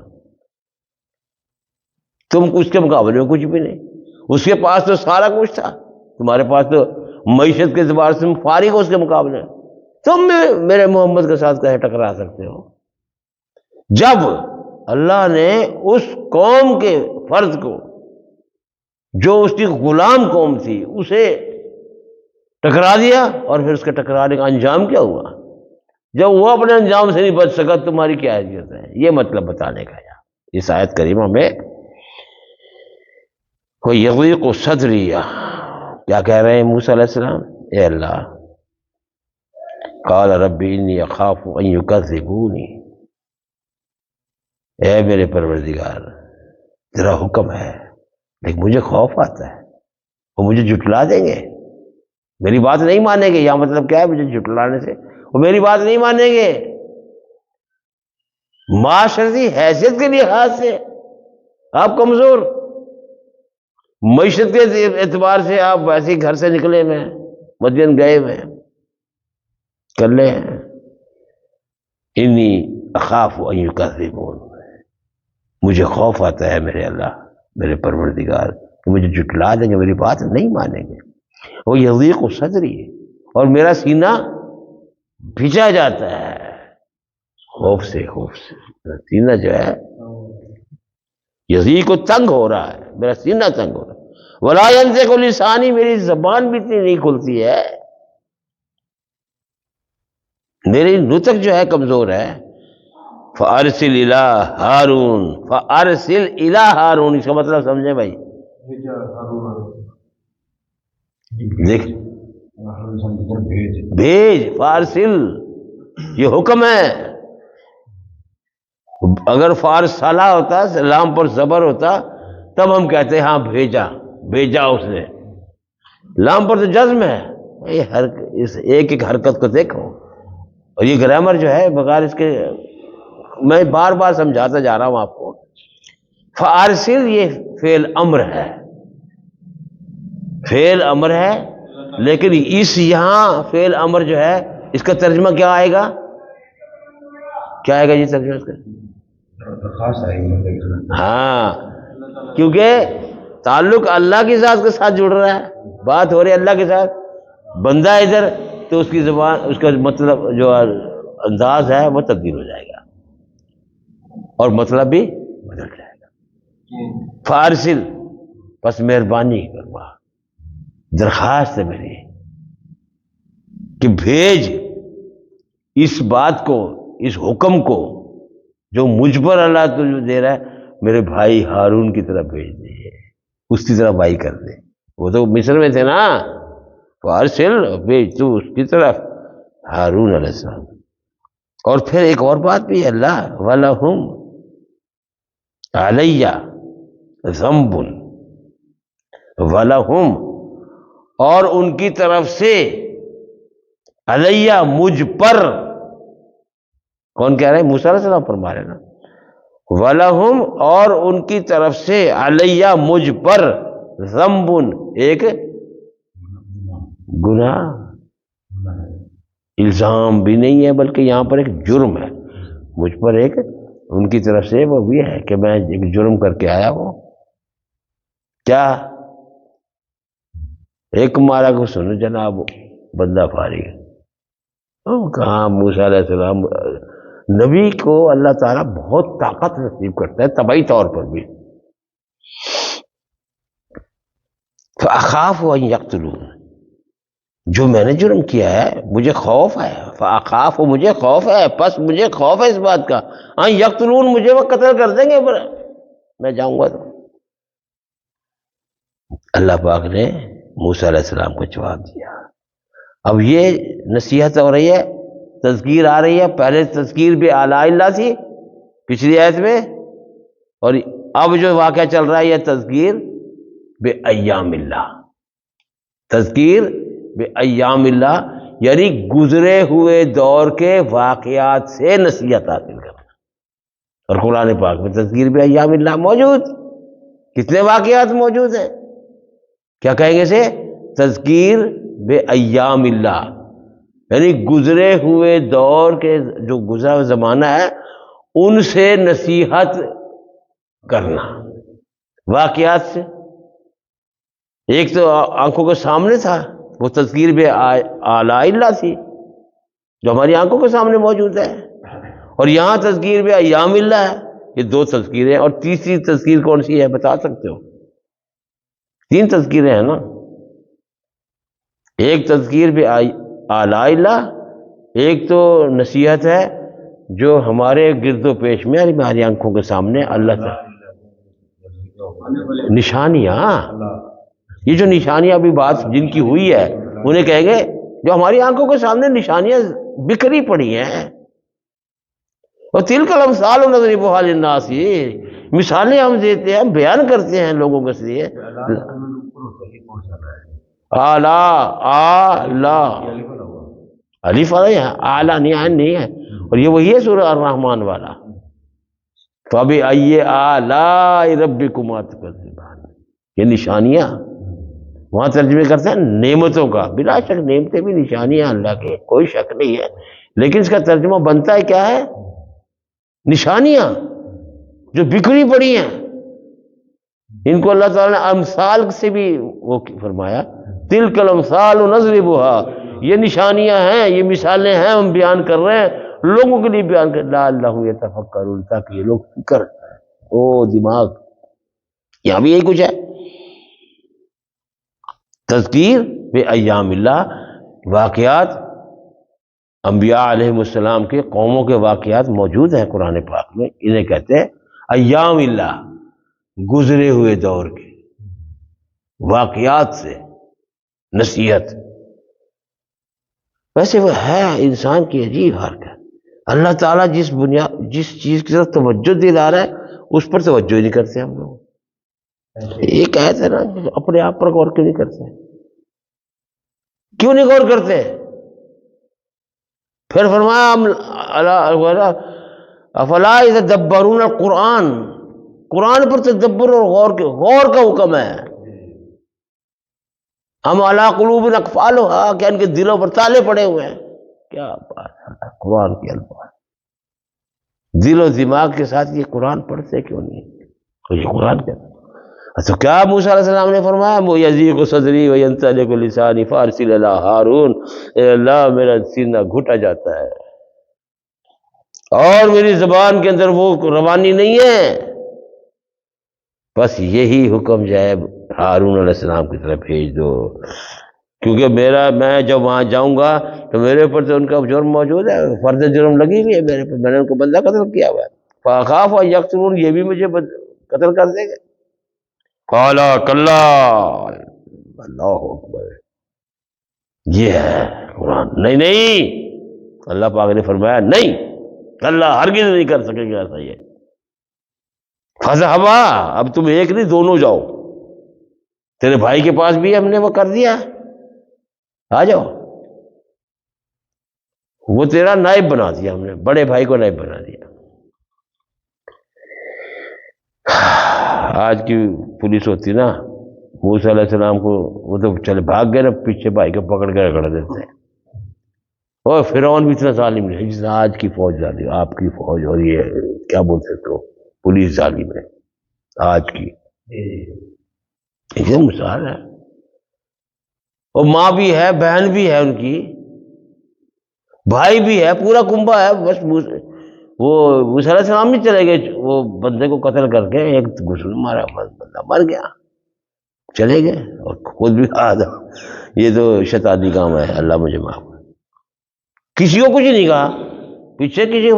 تم اس کے مقابلے میں کچھ بھی نہیں. اس کے پاس تو سارا کچھ تھا، تمہارے پاس تو معیشت کے اعتبار سے تم فارغ ہو اس کے مقابلے میں. تم میرے محمد کے ساتھ کیسے ٹکرا سکتے ہو؟ جب اللہ نے اس قوم کے فرد کو جو اس کی غلام قوم تھی اسے ٹکرا دیا، اور پھر اس کے ٹکرانے کا انجام کیا ہوا؟ جب وہ اپنے انجام سے نہیں بچ سکا تمہاری کیا حیثیت ہے؟ یہ مطلب بتانے کا ہے اس آیت کریمہ میں. وَيَضِيقُ صَدْرِي، کیا کہہ رہے ہیں موسیٰ علیہ السلام؟ اے اللہ، قال رب انی اخاف ان یکذبونی، اے میرے پروردگار تیرا حکم ہے لیکن مجھے خوف آتا ہے وہ مجھے جھٹلا دیں گے، میری بات نہیں مانیں گے. یا مطلب کیا ہے؟ مجھے جھٹلانے سے وہ میری بات نہیں مانیں گے. معاشرتی حیثیت کے لحاظ سے آپ کمزور، معیشت کے اعتبار سے آپ ویسے ہی گھر سے نکلے ہوئے، مدین گئے ہوئے کر لے ہیں. انی اخاف ان یکذبون، مجھے خوف آتا ہے میرے اللہ میرے پروردگار کہ مجھے جھٹلا دیں گے، میری بات نہیں مانیں گے. وہ یضیق صدری، اور میرا سینہ بھیجا جاتا ہے خوف سے سینہ جو ہے یضیق تنگ ہو رہا ہے، میرا سینہ تنگ ہو رہا ہے. ولا ینطق لسانی، میری زبان بھی اتنی نہیں کھلتی ہے، میری نطق جو ہے کمزور ہے. فارسل الی ہارون، فارسل الی ہارون، اس کا مطلب سمجھے بھائی؟ دیکھ بھیج، فارسل یہ حکم ہے. اگر فارسلہ ہوتا لام پر زبر ہوتا تب ہم کہتے ہاں بھیجا اس نے. لام پر تو جزم ہے. اس ایک ایک حرکت کو دیکھو، اور یہ گرامر جو ہے بغیر اس کے میں بار بار سمجھاتا جا رہا ہوں آپ کو. فارسل یہ فعل امر ہے، لیکن اس یہاں فعل امر جو ہے اس کا ترجمہ کیا آئے گا جی ترجمہ اس کا؟ ہاں، کیونکہ تعلق اللہ کی ذات کے ساتھ جڑ رہا ہے، بات ہو رہی ہے اللہ کے ساتھ. بندہ ادھر تو اس کی زبان، اس کا مطلب جو انداز ہے وہ تبدیل ہو جائے گا اور مطلب بھی بدل جائے گا. فارسل، بس مہربانی کروا، درخواست ہے میری کہ بھیج اس بات کو، اس حکم کو جو مجھ پر اللہ تجھے دے رہا ہے، میرے بھائی ہارون کی طرف بھیج دے، اس کی طرف بھائی کر دے. وہ تو مصر میں تھے نا، فارسل بھیج تو اس کی طرف ہارون علیہ السلام. اور پھر ایک اور بات بھی ہے، اللہ وَلَهُمْ عَلَيَّ ذَنْبٌ، وَلَهُمْ اور ان کی طرف سے، علیہ مجھ پر، کون کہہ رہے ہیں؟ موسیٰ علیہ السلام فرما رہے ہیں نا. وَلَهُمْ اور ان کی طرف سے، علیہ مجھ پر، ذنبٌ ایک گناہ، الزام بھی نہیں ہے بلکہ یہاں پر ایک جرم ہے مجھ پر، ایک ان کی طرف سے وہ بھی ہے کہ میں ایک جرم کر کے آیا ہوں. کیا؟ ایک مارا کو سنو جناب، بندہ فارغ. کہاں موسیٰ علیہ السلام، نبی کو اللہ تعالیٰ بہت طاقت نصیب کرتا ہے طبعی طور پر بھی. فَأَخَافُ أَن يَقْتُلُونِ، جو میں نے جرم کیا ہے مجھے خوف ہے. فَأَخَافُ مجھے خوف ہے، پس مجھے خوف ہے اس بات کا، أَن يَقْتُلُونِ مجھے وہ قتل کر دیں گے میں جاؤں گا تو. اللہ پاک نے موسیٰ علیہ السلام کو جواب دیا. اب یہ نصیحت ہو رہی ہے، تذکیر آ رہی ہے. پہلے تذکیر بے آلاء اللہ تھی پچھلی آیت میں، اور اب جو واقعہ چل رہا ہے یہ تذکیر بے ایام اللہ. تذکیر بے ایام اللہ یعنی گزرے ہوئے دور کے واقعات سے نصیحت حاصل کرنا. اور قرآن پاک میں تذکیر بے ایام اللہ موجود، کتنے واقعات موجود ہیں؟ کیا کہیں گے اسے؟ تذکیر بے ایام اللہ، یعنی گزرے ہوئے دور کے جو گزرا ہوا زمانہ ہے ان سے نصیحت کرنا واقعات سے. ایک تو آنکھوں کے سامنے تھا وہ تذکیر بے آلاء اللہ تھی جو ہماری آنکھوں کے سامنے موجود ہے، اور یہاں تذکیر بے ایام اللہ ہے. یہ دو تذکیریں، اور تیسری تذکیر کون سی ہے بتا سکتے ہو؟ تین تذکیریں ہیں نا، ایک تذکیر بے آلاء اللہ، ایک تو نصیحت ہے جو ہمارے گرد و پیش میں ہماری آنکھوں کے سامنے اللہ سے نشانیاں. یہ جو نشانیاں ابھی بات جن کی ہوئی ہے انہیں کہیں گے جو ہماری آنکھوں کے سامنے نشانیاں بکھری پڑی ہیں. اور تلک الامثال نضربها للناس، مثالیں ہم دیتے ہیں، ہم بیان کرتے ہیں لوگوں کے لیے. اعلیٰ الف والا اعلیٰ نہیں ہے، اور یہ وہی ہے سورہ الرحمن والا. فَبِأَيِّ آلَاءِ رَبِّكُمَا تُكَذِّبَانِ، یہ نشانیاں وہاں ترجمے کرتے ہیں نعمتوں کا. بلا شک نعمتیں بھی نشانیاں اللہ کے، کوئی شک نہیں ہے، لیکن اس کا ترجمہ بنتا ہے کیا ہے؟ نشانیاں جو بکھری پڑی ہیں. ان کو اللہ تعالیٰ نے امثال سے بھی وہ فرمایا، تلک الامثال نضربها، یہ نشانیاں ہیں، یہ مثالیں ہیں، ہم بیان کر رہے ہیں لوگوں کے لیے بیان کر لعلہم یتفکرون، تاکہ یہ لوگ فکر او دماغ. یہاں بھی یہی کچھ ہے. تذکیر بے ایام اللہ، واقعات انبیاء علیہ السلام کے قوموں کے واقعات موجود ہیں قرآن پاک میں، انہیں کہتے ہیں ایام اللہ، گزرے ہوئے دور کے واقعات سے نصیحت. ویسے وہ ہے انسان کی عجیب حرکت، اللہ تعالیٰ جس چیز کی طرف توجہ دلا رہا ہے اس پر توجہ ہی نہیں کرتے ہم لوگ. یہ کہتے ہیں نا اپنے آپ پر غور کیوں نہیں کرتے؟ کیوں نہیں غور کرتے؟ پھر فرمایا افلا یتدبرون القرآن، قرآن پر تدبر اور غور کا حکم ہے. ہم علی قلوب اقفالھا، کہ ان کے دلوں پر تالے پڑے ہوئے ہیں. کیا بات ہے، قرآن کے الفاظ دل و دماغ کے ساتھ یہ قرآن پڑھتے کیوں نہیں؟ تو یہ قرآن کیا تو کیا موسیٰ علیہ السلام نے فرمایا یضیق صدری وینطلق لسانی فارسل الی ہارون، اے اللہ میرا سینہ گھٹا جاتا ہے اور میری زبان کے اندر وہ روانی نہیں ہے، بس یہی حکم جو ہے ہارون علیہ السلام کی طرف بھیج دو، کیونکہ میں جب وہاں جاؤں گا تو میرے اوپر تو ان کا جرم موجود ہے، فرض جرم لگی ہوئی ہے میرے پر، میں نے ان کو بندہ قتل کیا ہوا ہے. فاخاف ان یقتلون، یہ بھی مجھے قتل کر دیں گے. قال کلا، اللہ اکبر، یہ ہے قرآن. نہیں، اللہ پاک نے فرمایا نہیں، اللہ ہرگز نہیں کر سکے گا ایسا. یہ فذهبا، اب تم ایک نہیں دونوں جاؤ، تیرے بھائی کے پاس بھی ہم نے وہ کر دیا، آ جاؤ. وہ تیرا نائب بنا دیا ہم نے، بڑے بھائی کو نائب بنا دیا. آج کی پولیس ہوتی نا، موسیٰ علیہ السلام کو وہ تو چلے بھاگ گئے نا، پیچھے بھائی کو پکڑ کے رگڑ دیتے ہیں. اور فرعون بھی اتنا ظالم نہیں جس آج کی فوج ظالم، آپ کی فوج، اور یہ کیا بول سکتے ہو پولیس ظالم ہے آج کی. یہ مثال ہے. اور ماں بھی ہے، بہن بھی ہے، ان کی بھائی بھی ہے، پورا کنبا ہے. بس وہ موسیٰ علیہ السلام نہیں چلے گئے وہ بندے کو قتل کر کے، ایک گھسڑ مارا، بندہ مر گیا، چلے گئے اور خود بھی یہ تو شیطانی کام ہے، اللہ مجھے معاف. کسی کو کچھ نہیں کہا، پیچھے کسی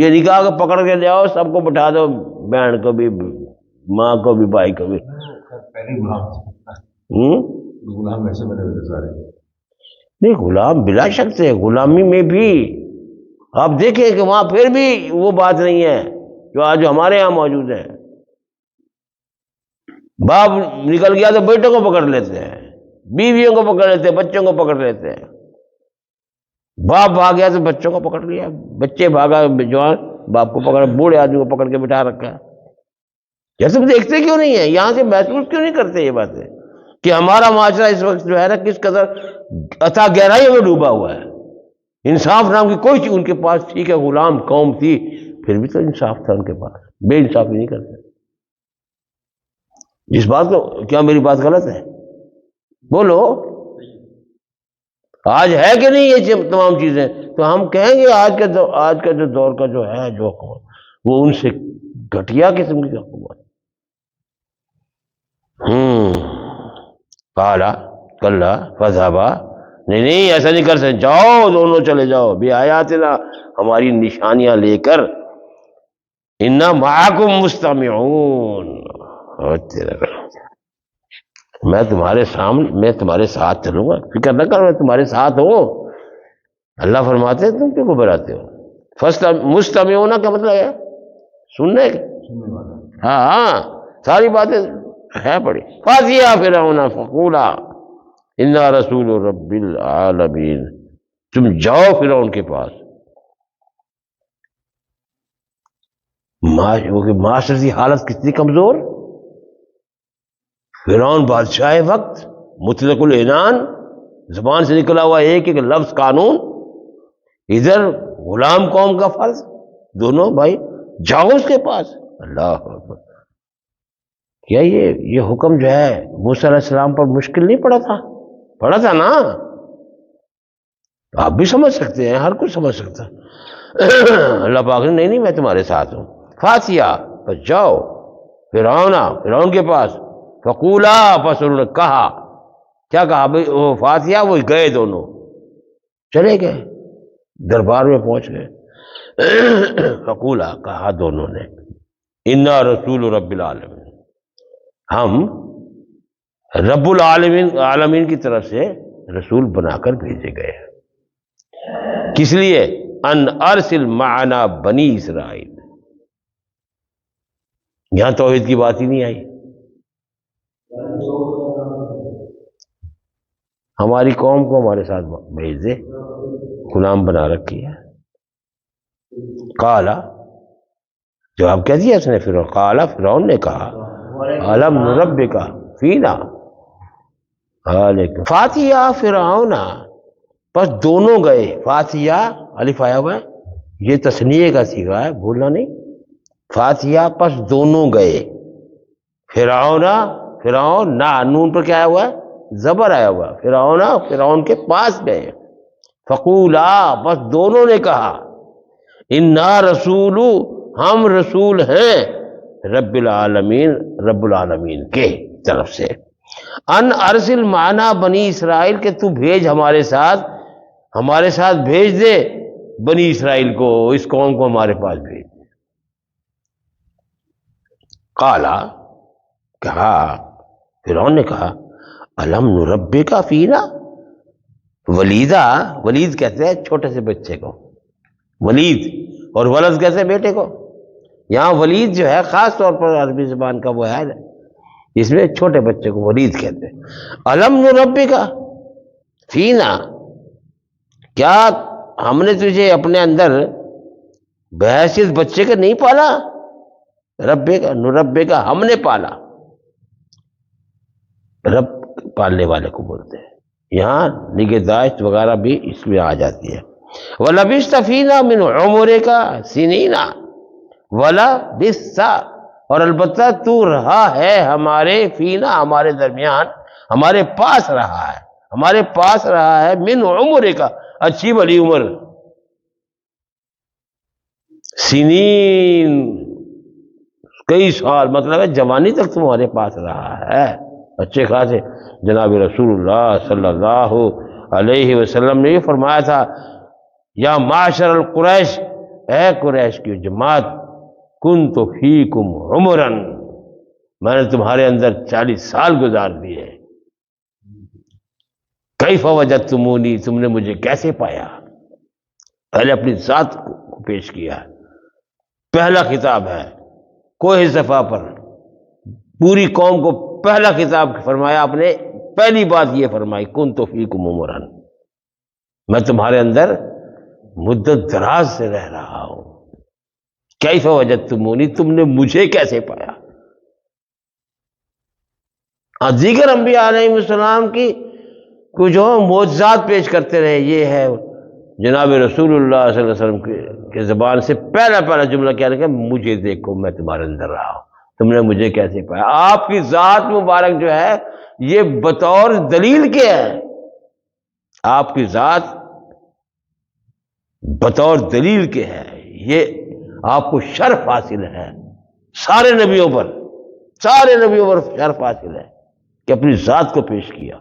یہ نہیں کہا کہ پکڑ کے لے آؤ سب کو بٹھا دو، بہن کو بھی، ماں کو بھی، بھائی کو بھی. غلام ایسے بنے ہوئے سارے نہیں، غلام بلا شک سے غلامی میں بھی آپ دیکھیں کہ وہاں پھر بھی وہ بات نہیں ہے جو آج ہمارے یہاں موجود ہے. باپ نکل گیا تو بیٹوں کو پکڑ لیتے ہیں، بیویوں کو پکڑ لیتے ہیں، بچوں کو پکڑ لیتے ہیں. باپ بھاگ گیا تو بچوں کو پکڑ لیا، بچے بھاگا جوان باپ کو پکڑ، بوڑھے آدمی کو پکڑ کے بٹھا رکھا ہے. یہ سب دیکھتے کیوں نہیں ہے؟ یہاں سے محسوس کیوں نہیں کرتے یہ باتیں کہ ہمارا معاشرہ اس وقت جو ہے نا کس قدر اتھا گہرائیوں میں ڈوبا ہوا ہے. انصاف نام کی کوئی چیز ان کے پاس، ٹھیک ہے غلام قوم تھی، پھر بھی تو انصاف تھا ان کے پاس، بے انصافی نہیں کرتے. اس بات کو، کیا میری بات غلط ہے؟ بولو. آج ہے کہ نہیں یہ تمام چیزیں؟ تو ہم کہیں گے آج کا جو دور کا جو ہے جو حکومت، وہ ان سے گھٹیا قسم کی حکومت. قالا کلا فذهبا، نہیں ایسا نہیں کر سکتے، جاؤ دونوں چلے جاؤ، بھی آیاتنا، ہماری نشانیاں لے کر، انا معکم مستمعون، میں تمہارے ساتھ چلوں گا، فکر نہ کرو، میں تمہارے ساتھ ہوں. اللہ فرماتے ہیں تم کیوں گھبراتے ہو؟ مستمعون کا مطلب ہے سننے کے. ہاں ساری باتیں ہے پڑی. فاتیا فرعون فقولا انا رسول رب العالمین، تم جاؤ فرعون کے پاس. معاشرتی حالت کتنی کمزور. فرعون بادشاہ وقت، مطلق العنان، زبان سے نکلا ہوا ایک ایک لفظ قانون، ادھر غلام قوم کا فرض، دونوں بھائی جاؤ اس کے پاس. اللہ اکبر. کیا یہ حکم جو ہے موسیٰ علیہ السلام پر مشکل نہیں پڑا تھا نا؟ آپ بھی سمجھ سکتے ہیں، ہر کوئی سمجھ سکتا ہے. اللہ پاک نے نہیں میں تمہارے ساتھ ہوں. فاتیا، بس جاؤ فرعون کے پاس. فقولا، پس انہوں نے کہا، کیا کہا بھائی؟ وہ فاتیا، وہ گئے، دونوں چلے گئے، دربار میں پہنچ گئے. فقولا، کہا دونوں نے، انا رسول رب العالمین، ہم رب عالمین کی طرف سے رسول بنا کر بھیجے گئے ہیں. کس لیے؟ ان ارسل معنا بنی اسرائیل. یہاں توحید کی بات ہی نہیں آئی. ہماری قوم کو ہمارے ساتھ بھیج دے، غلام بنا رکھی ہے. قالا، جواب کیا دیا اس نے؟ فرعون نے کہا، الم نربک فینا. فاتیا فرعون، پس دونوں گئے. فاتیا الف آیا ہوا ہے، یہ تثنیے کا صیغہ ہے، بھولنا نہیں. فاتیا، پس دونوں گئے. فرعون نا، نون پر کیا آیا ہوا ہے؟ زبر آیا ہوا. فرعون کے پاس گئے. فقولا، بس دونوں نے کہا، انا رسول، ہم رسول ہیں رب العالمین کے طرف سے. ان ارسل معنا بنی اسرائیل، کہ تو بھیج ہمارے ساتھ بھیج دے بنی اسرائیل کو، اس قوم کو ہمارے پاس بھیج دے. قالا، کہا فرعون نے کہا، الم نربک فینا ولیدا. ولید کہتے ہیں چھوٹے سے بچے کو، ولید، اور ولد کہتے ہیں بیٹے کو. یہاں ولید جو ہے خاص طور پر عربی زبان کا وہ ہے، اس میں چھوٹے بچے کو ولید کہتے ہیں. الم نربک فینا، کیا ہم نے تجھے اپنے اندر بحیثیت بچے کا نہیں پالا؟ نربے کا ہم نے پالا. رب پالنے والے کو بولتے ہیں. یہاں نگہداشت وغیرہ بھی اس میں آ جاتی ہے. وَلَبِثْتَ فِينَا مِنْ عُمُرِكَ سِنِينَ وَلَبِثْتَ، اور البتہ تو رہا ہے ہمارے، فینا ہمارے درمیان، ہمارے پاس رہا ہے، من عمرِكَ اچھی بھلی عمر، سنین کئی سال، مطلب ہے جوانی تک تمہارے پاس رہا ہے اچھے خاصے. جناب رسول اللہ صلی اللہ علیہ وسلم نے یہ فرمایا تھا، یا معاشر القریش، اے قریش کی جماعت، کنت فیکم عمرا، میں نے تمہارے اندر 40 سال گزار دیے. کیف وجدتمونی، تم نے مجھے کیسے پایا؟ پہلے اپنی ذات کو پیش کیا، پہلا خطاب ہے کوہ صفا پر، پوری قوم کو پہلا خطاب فرمایا. آپ نے پہلی بات یہ فرمائی، کنت فیکم عمرا، میں تمہارے اندر مدت دراز سے رہ رہا ہوں. کیف وجدتمونی، تم نے مجھے کیسے پایا؟ دیگر انبیاء علیہ السلام کی کچھ معجزات پیش کرتے رہے، یہ ہے جناب رسول اللہ صلی اللہ علیہ وسلم کے زبان سے پہلا جملہ کیا کہ مجھے دیکھو میں تمہارے اندر رہا ہوں، تم نے مجھے کیسے پایا؟ آپ کی ذات مبارک جو ہے یہ بطور دلیل کے ہے، آپ کی ذات بطور دلیل کے ہے، یہ آپ کو شرف حاصل ہے، سارے نبیوں پر شرف حاصل ہے کہ اپنی ذات کو پیش کیا،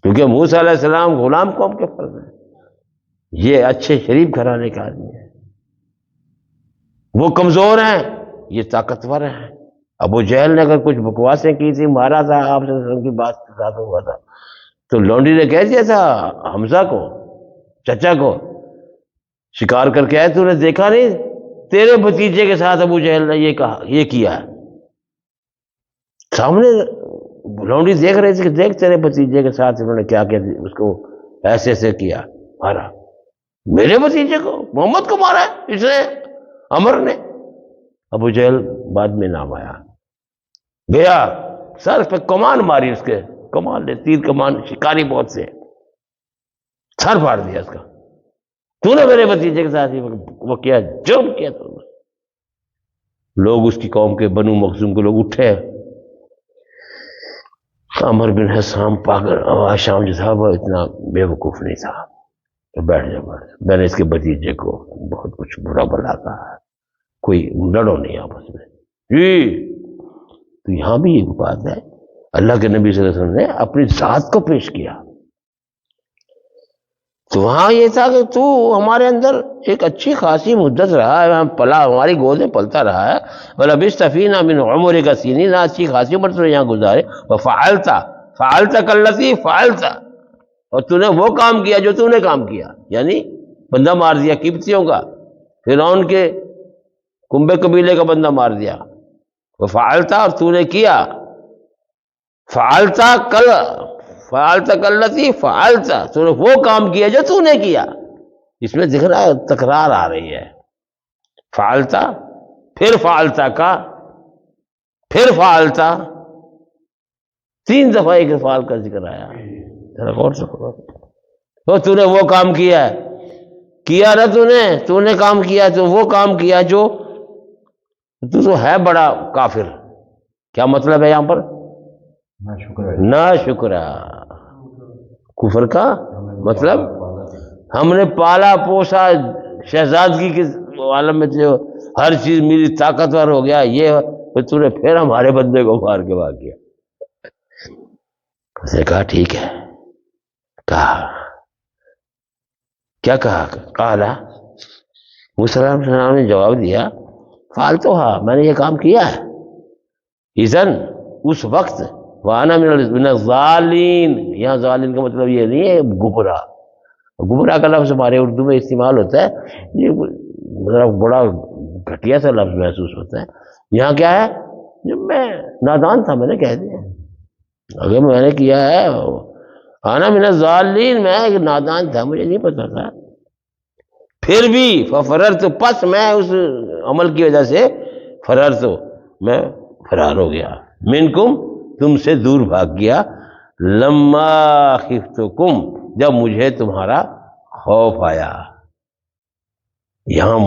کیونکہ موسیٰ علیہ السلام غلام قوم کے فرد ہیں، یہ اچھے شریف گھرانے کا آدمی ہے، وہ کمزور ہیں، یہ طاقتور ہیں۔ ابو جہل نے اگر کچھ بکواسیں کی تھی، مارا تھا آپ صلی اللہ علیہ وسلم کی بات کے ساتھ ہوا تھا، تو لونڈی نے کہہ دیا تھا حمزہ کو، چچا کو، شکار کر کے آئے، تو نے دیکھا نہیں تیرے بھتیجے کے ساتھ ابو جہل نے یہ کہا، یہ کیا ہے، سامنے لونڈی دیکھ رہی تھی کہ دیکھ تیرے بھتیجے کے ساتھ انہوں نے کیا کیا، اس کو ایسے ایسے کیا، مارا، میرے بھتیجے کو، محمد کو مارا ہے اس نے، عمر نے۔ ابو جہل بعد میں نام آیا، گیا سر پہ کمان ماری، اس کے کمان نے، تیر کمان، شکاری بہت سے، سر پھاڑ دیا اس کا، تو نے میرے بھتیجے کے ساتھ وہ کیا، جرم کیا تو نے۔ لوگ اس کی قوم کے بنو مخزوم کے لوگ اٹھے، عمر بن حسام پاگل شام جو تھا وہ اتنا بے وقوف نہیں تھا، تو بیٹھ جا، میں نے اس کے بھتیجے کو بہت کچھ برا بلا کہا ہے، کوئی لڑو نہیں آپس میں جی۔ تو یہاں بھی ایک بات ہے، اللہ کے نبی صلی اللہ علیہ وسلم نے اپنی ذات کو پیش کیا، تو وہاں یہ تھا کہ تو ہمارے اندر ایک اچھی خاصی مدت رہا ہے، پلا ہماری گود میں پلتا رہا ہے، وَلَبِثْتَ فِينَا مِنْ عُمُرِكَ سِنِينَ، اچھی خاصی عمر تو یہاں گزارے، فَفَعَلْتَ كَالَّذِي فَعَلْتَ، اور تو نے وہ کام کیا جو تو نے کام کیا، یعنی بندہ مار دیا قبطیوں کا، فرعون کے کنبے قبیلے کا بندہ مار دیا، وَفَعَلْتَ، اور تو نے کیا، فَعَلْتَ كَالَّذِي فَعَلْتَ، تو نے وہ کام کیا جو تو نے کیا۔ اس میں دکھ رہا ہے تکرار آ رہی ہے، فعلتا، پھر فعلتا کا، پھر فعلتا، 3 دفعہ ایک فعل کا ذکر آیا، ذرا غور سے تو نے وہ کام کیا ہے، کیا نا تو نے کام کیا، تو وہ کام کیا جو تو ہے بڑا کافر۔ کیا مطلب ہے یہاں پر؟ نا شکرہ، کفر کا مطلب ہم نے پالا پوسا، شہزادگی کے عالم میں جو ہر چیز میری طاقتور ہو گیا، یہ تو نے پھر ہمارے بندے کو مار کے بھاگ گیا۔ اس نے کہا ٹھیک ہے، کہا کیا کہا، قالا، موسیٰ علیہ السلام نے جواب دیا، فعلتو ہاں، میں نے یہ کام کیا ہے، اذن اس وقت، وانا من الظالین، یہاں ظالم کا مطلب یہ نہیں ہے گمراہ، گمراہ کا لفظ ہمارے اردو میں استعمال ہوتا ہے، یہ بڑا گھٹیا سا لفظ محسوس ہوتا ہے، یہاں کیا ہے، جب میں نادان تھا میں نے کہہ دیا، اگر میں نے کیا ہے، انا من الظالین، میں ایک نادان تھا، مجھے نہیں پتا تھا، پھر بھی ففررت، پس میں اس عمل کی وجہ سے، فررت، میں فرار ہو گیا، منکم، تم سے دور بھاگ گیا، لما خفتکم، جب مجھے تمہارا خوف آیا۔ یہاں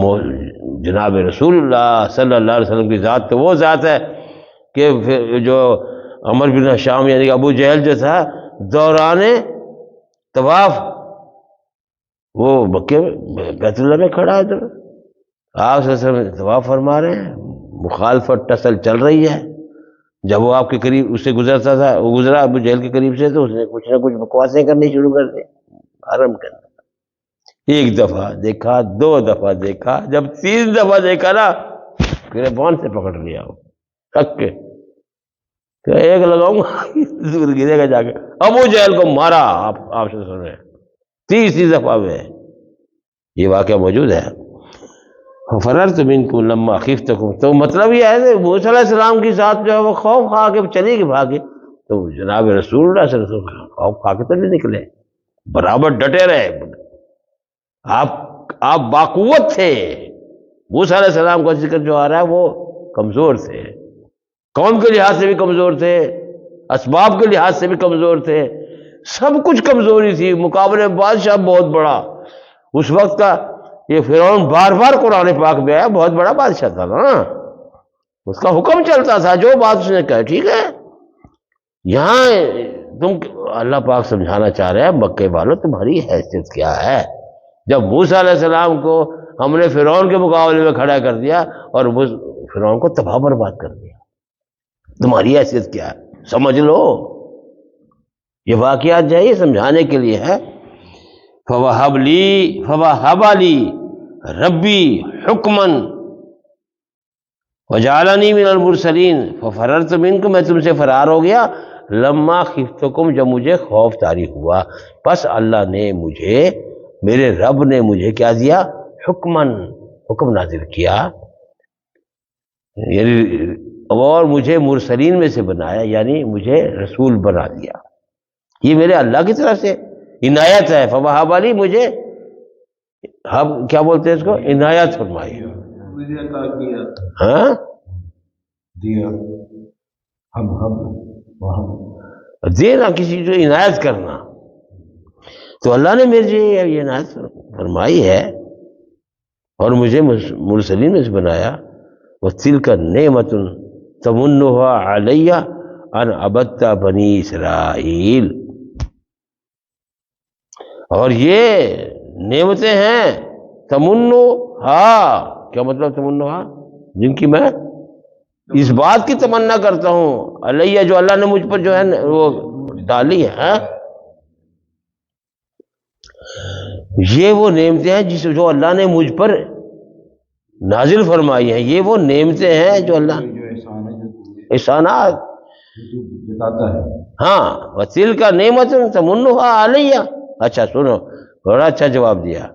جناب رسول اللہ صلی اللہ علیہ وسلم کی ذات تو وہ ذات ہے کہ جو عمر بن حشام یعنی کہ ابو جہل جو تھا، دوران طواف وہ مکے بیت اللہ میں کھڑا ہے، ادھر آپ صلی اللہ علیہ وسلم طواف فرما رہے ہیں، مخالفت ٹسل چل رہی ہے، جب وہ آپ کے قریب اس سے گزرتا تھا، وہ گزرا ابو جہل کے قریب سے، تو اس نے کچھ نہ کچھ بکواسیں کرنی شروع کر دی حرم کے اندر۔ ایک دفعہ دیکھا، 2 دفعہ دیکھا، جب 3 دفعہ دیکھا نا، پھر بون سے پکڑ لیا وہ تک کے کہ ایک لگاؤں گا دور گرے گا جا کے، ابو جہل کو مارا آپ سے سن رہے ہیں 30 دفعہ میں، یہ واقعہ موجود ہے۔ فررت منکم لما خفتکم، تو مطلب یہ ہے کہ موسیٰ علیہ السلام کی ذات جو ہے وہ خوف کھا کے چلی گئی بھاگے، تو جناب رسول اللہ صلی اللہ علیہ وسلم خوف کھا کے تو نہیں نکلے، برابر ڈٹے رہے، آپ باقوت تھے۔ موسیٰ علیہ السلام کا ذکر جو آ رہا ہے وہ کمزور تھے، قوم کے لحاظ سے بھی کمزور تھے، اسباب کے لحاظ سے بھی کمزور تھے، سب کچھ کمزوری تھی، مقابلے میں بادشاہ بہت بڑا اس وقت کا۔ یہ فرعون بار بار قرآن پاک میں آیا، بہت بڑا بادشاہ تھا نا، اس کا حکم چلتا تھا، جو بات اس نے کہا ٹھیک ہے۔ یہاں تم اللہ پاک سمجھانا چاہ رہے ہیں مکے والوں تمہاری حیثیت کیا ہے۔ جب موسیٰ علیہ السلام کو ہم نے فرعون کے مقابلے میں کھڑا کر دیا اور وہ فرعون کو تباہ برباد کر دیا، تمہاری حیثیت کیا ہے، سمجھ لو۔ یہ واقعات جو ہے یہ سمجھانے کے لیے ہے۔ فَوَهَبَ لِي رَبِّي حُکْمًا وَجَعَلَنِي مِنَ الْمُرْسَلِينَ فَفَرَرْتُ مِنْكُمْ، میں تم سے فرار ہو گیا، لَمَّا خِفْتُكُمْ، جب مجھے خوف طاری ہوا، بس اللہ نے مجھے، میرے رب نے مجھے کیا دیا، حکماً، حکم نازل کیا، یعنی اور مجھے مرسلین میں سے بنایا، یعنی مجھے رسول بنا دیا۔ یہ میرے اللہ کی طرف سے عنایت ہے۔ فوہب لی، مجھے ہم کیا بولتے ہیں اس کو، عنایت فرمائی، مجھے عطا کیا، ہاں دیا، ہم دینا، کسی کو عنایت کرنا، تو اللہ نے میرے یہ عنایت فرمائی ہے اور مجھے مرسلین میں سے بنایا۔ وَتِلْكَ نِعْمَةٌ تَمُنُّهَا عَلَيَّ أَنْ عَبَدْتَ بَنِي إِسْرَائِيلَ، اور یہ نعمتیں ہیں، تمنّها، کیا مطلب تمنّها، جن کی میں اس بات کی تمنا کرتا ہوں، علیہ، جو اللہ نے مجھ پر جو ہے وہ ڈالی ہے، یہ وہ نعمتیں ہیں جو اللہ نے مجھ پر نازل فرمائی ہیں، یہ وہ نعمتیں ہیں جو اللہ، احسانات جتاتا ہے۔ ہاں، وَتِلْكَ نِعْمَةٌ تَمُنُّهَا عَلَيَّ۔ اچھا سنو، بڑا اچھا جواب دیا،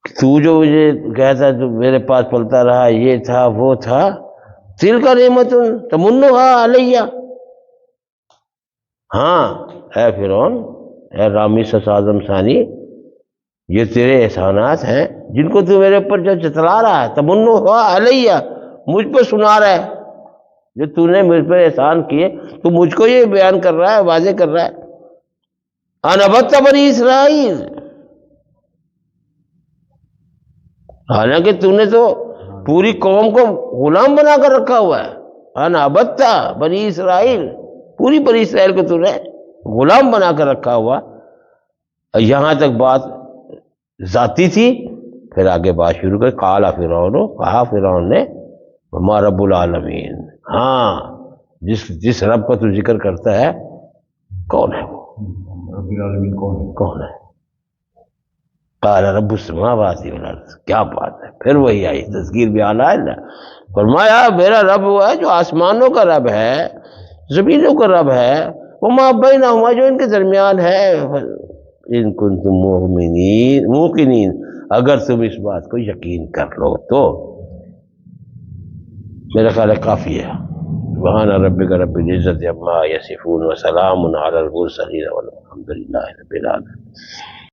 تو جو مجھے کہتا تو میرے پاس پلتا رہا، یہ تھا وہ تھا، تِلْكَ نِعْمَةٌ تَمُنُّهَا عَلَيَّ، ہاں اے فرعون، اے رامی اعظم ثانی، یہ تیرے احسانات ہیں جن کو تو میرے اوپر جو جتلا رہا ہے، تَمُنُّهَا عَلَيَّ، مجھ پر سنا رہا ہے، جو تو نے مجھ پر احسان کیے، تو مجھ کو یہ بیان کر رہا ہے، واضح کر رہا ہے، اَنْ عَبَدْتَ بَنِي إِسْرَائِيلَ، حالانکہ تو نے تو پوری قوم کو غلام بنا کر رکھا ہوا ہے، اَنْ عَبَدْتَ بَنِي إِسْرَائِيلَ، پوری بنی اسرائیل کو تو نے غلام بنا کر رکھا ہوا۔ یہاں تک بات ذاتی تھی، پھر آگے بات شروع کر، قال فرعون، کہا فرعون نے، وما رب العالمین، ہاں جس رب کا تو ذکر کرتا ہے کون ہے وہ، رب العالمین کون ہے؟ قال رب السماوات والارض، کیا بات ہے، پھر وہی آئی تذکیر بھی اعلیٰ ہے نا، فرمایا میرا رب وہ ہے جو آسمانوں کا رب ہے، زمینوں کا رب ہے، وما بینہما، جو ان کے درمیان ہے، ان کنتم موقنین، اگر تم اس بات کو یقین کر لو تو۔ میرا خیال ہے کافی ہے۔ سبحان ربک رب العزت عما یصفون وسلام علی المرسلین والحمد للہ رب العالمین۔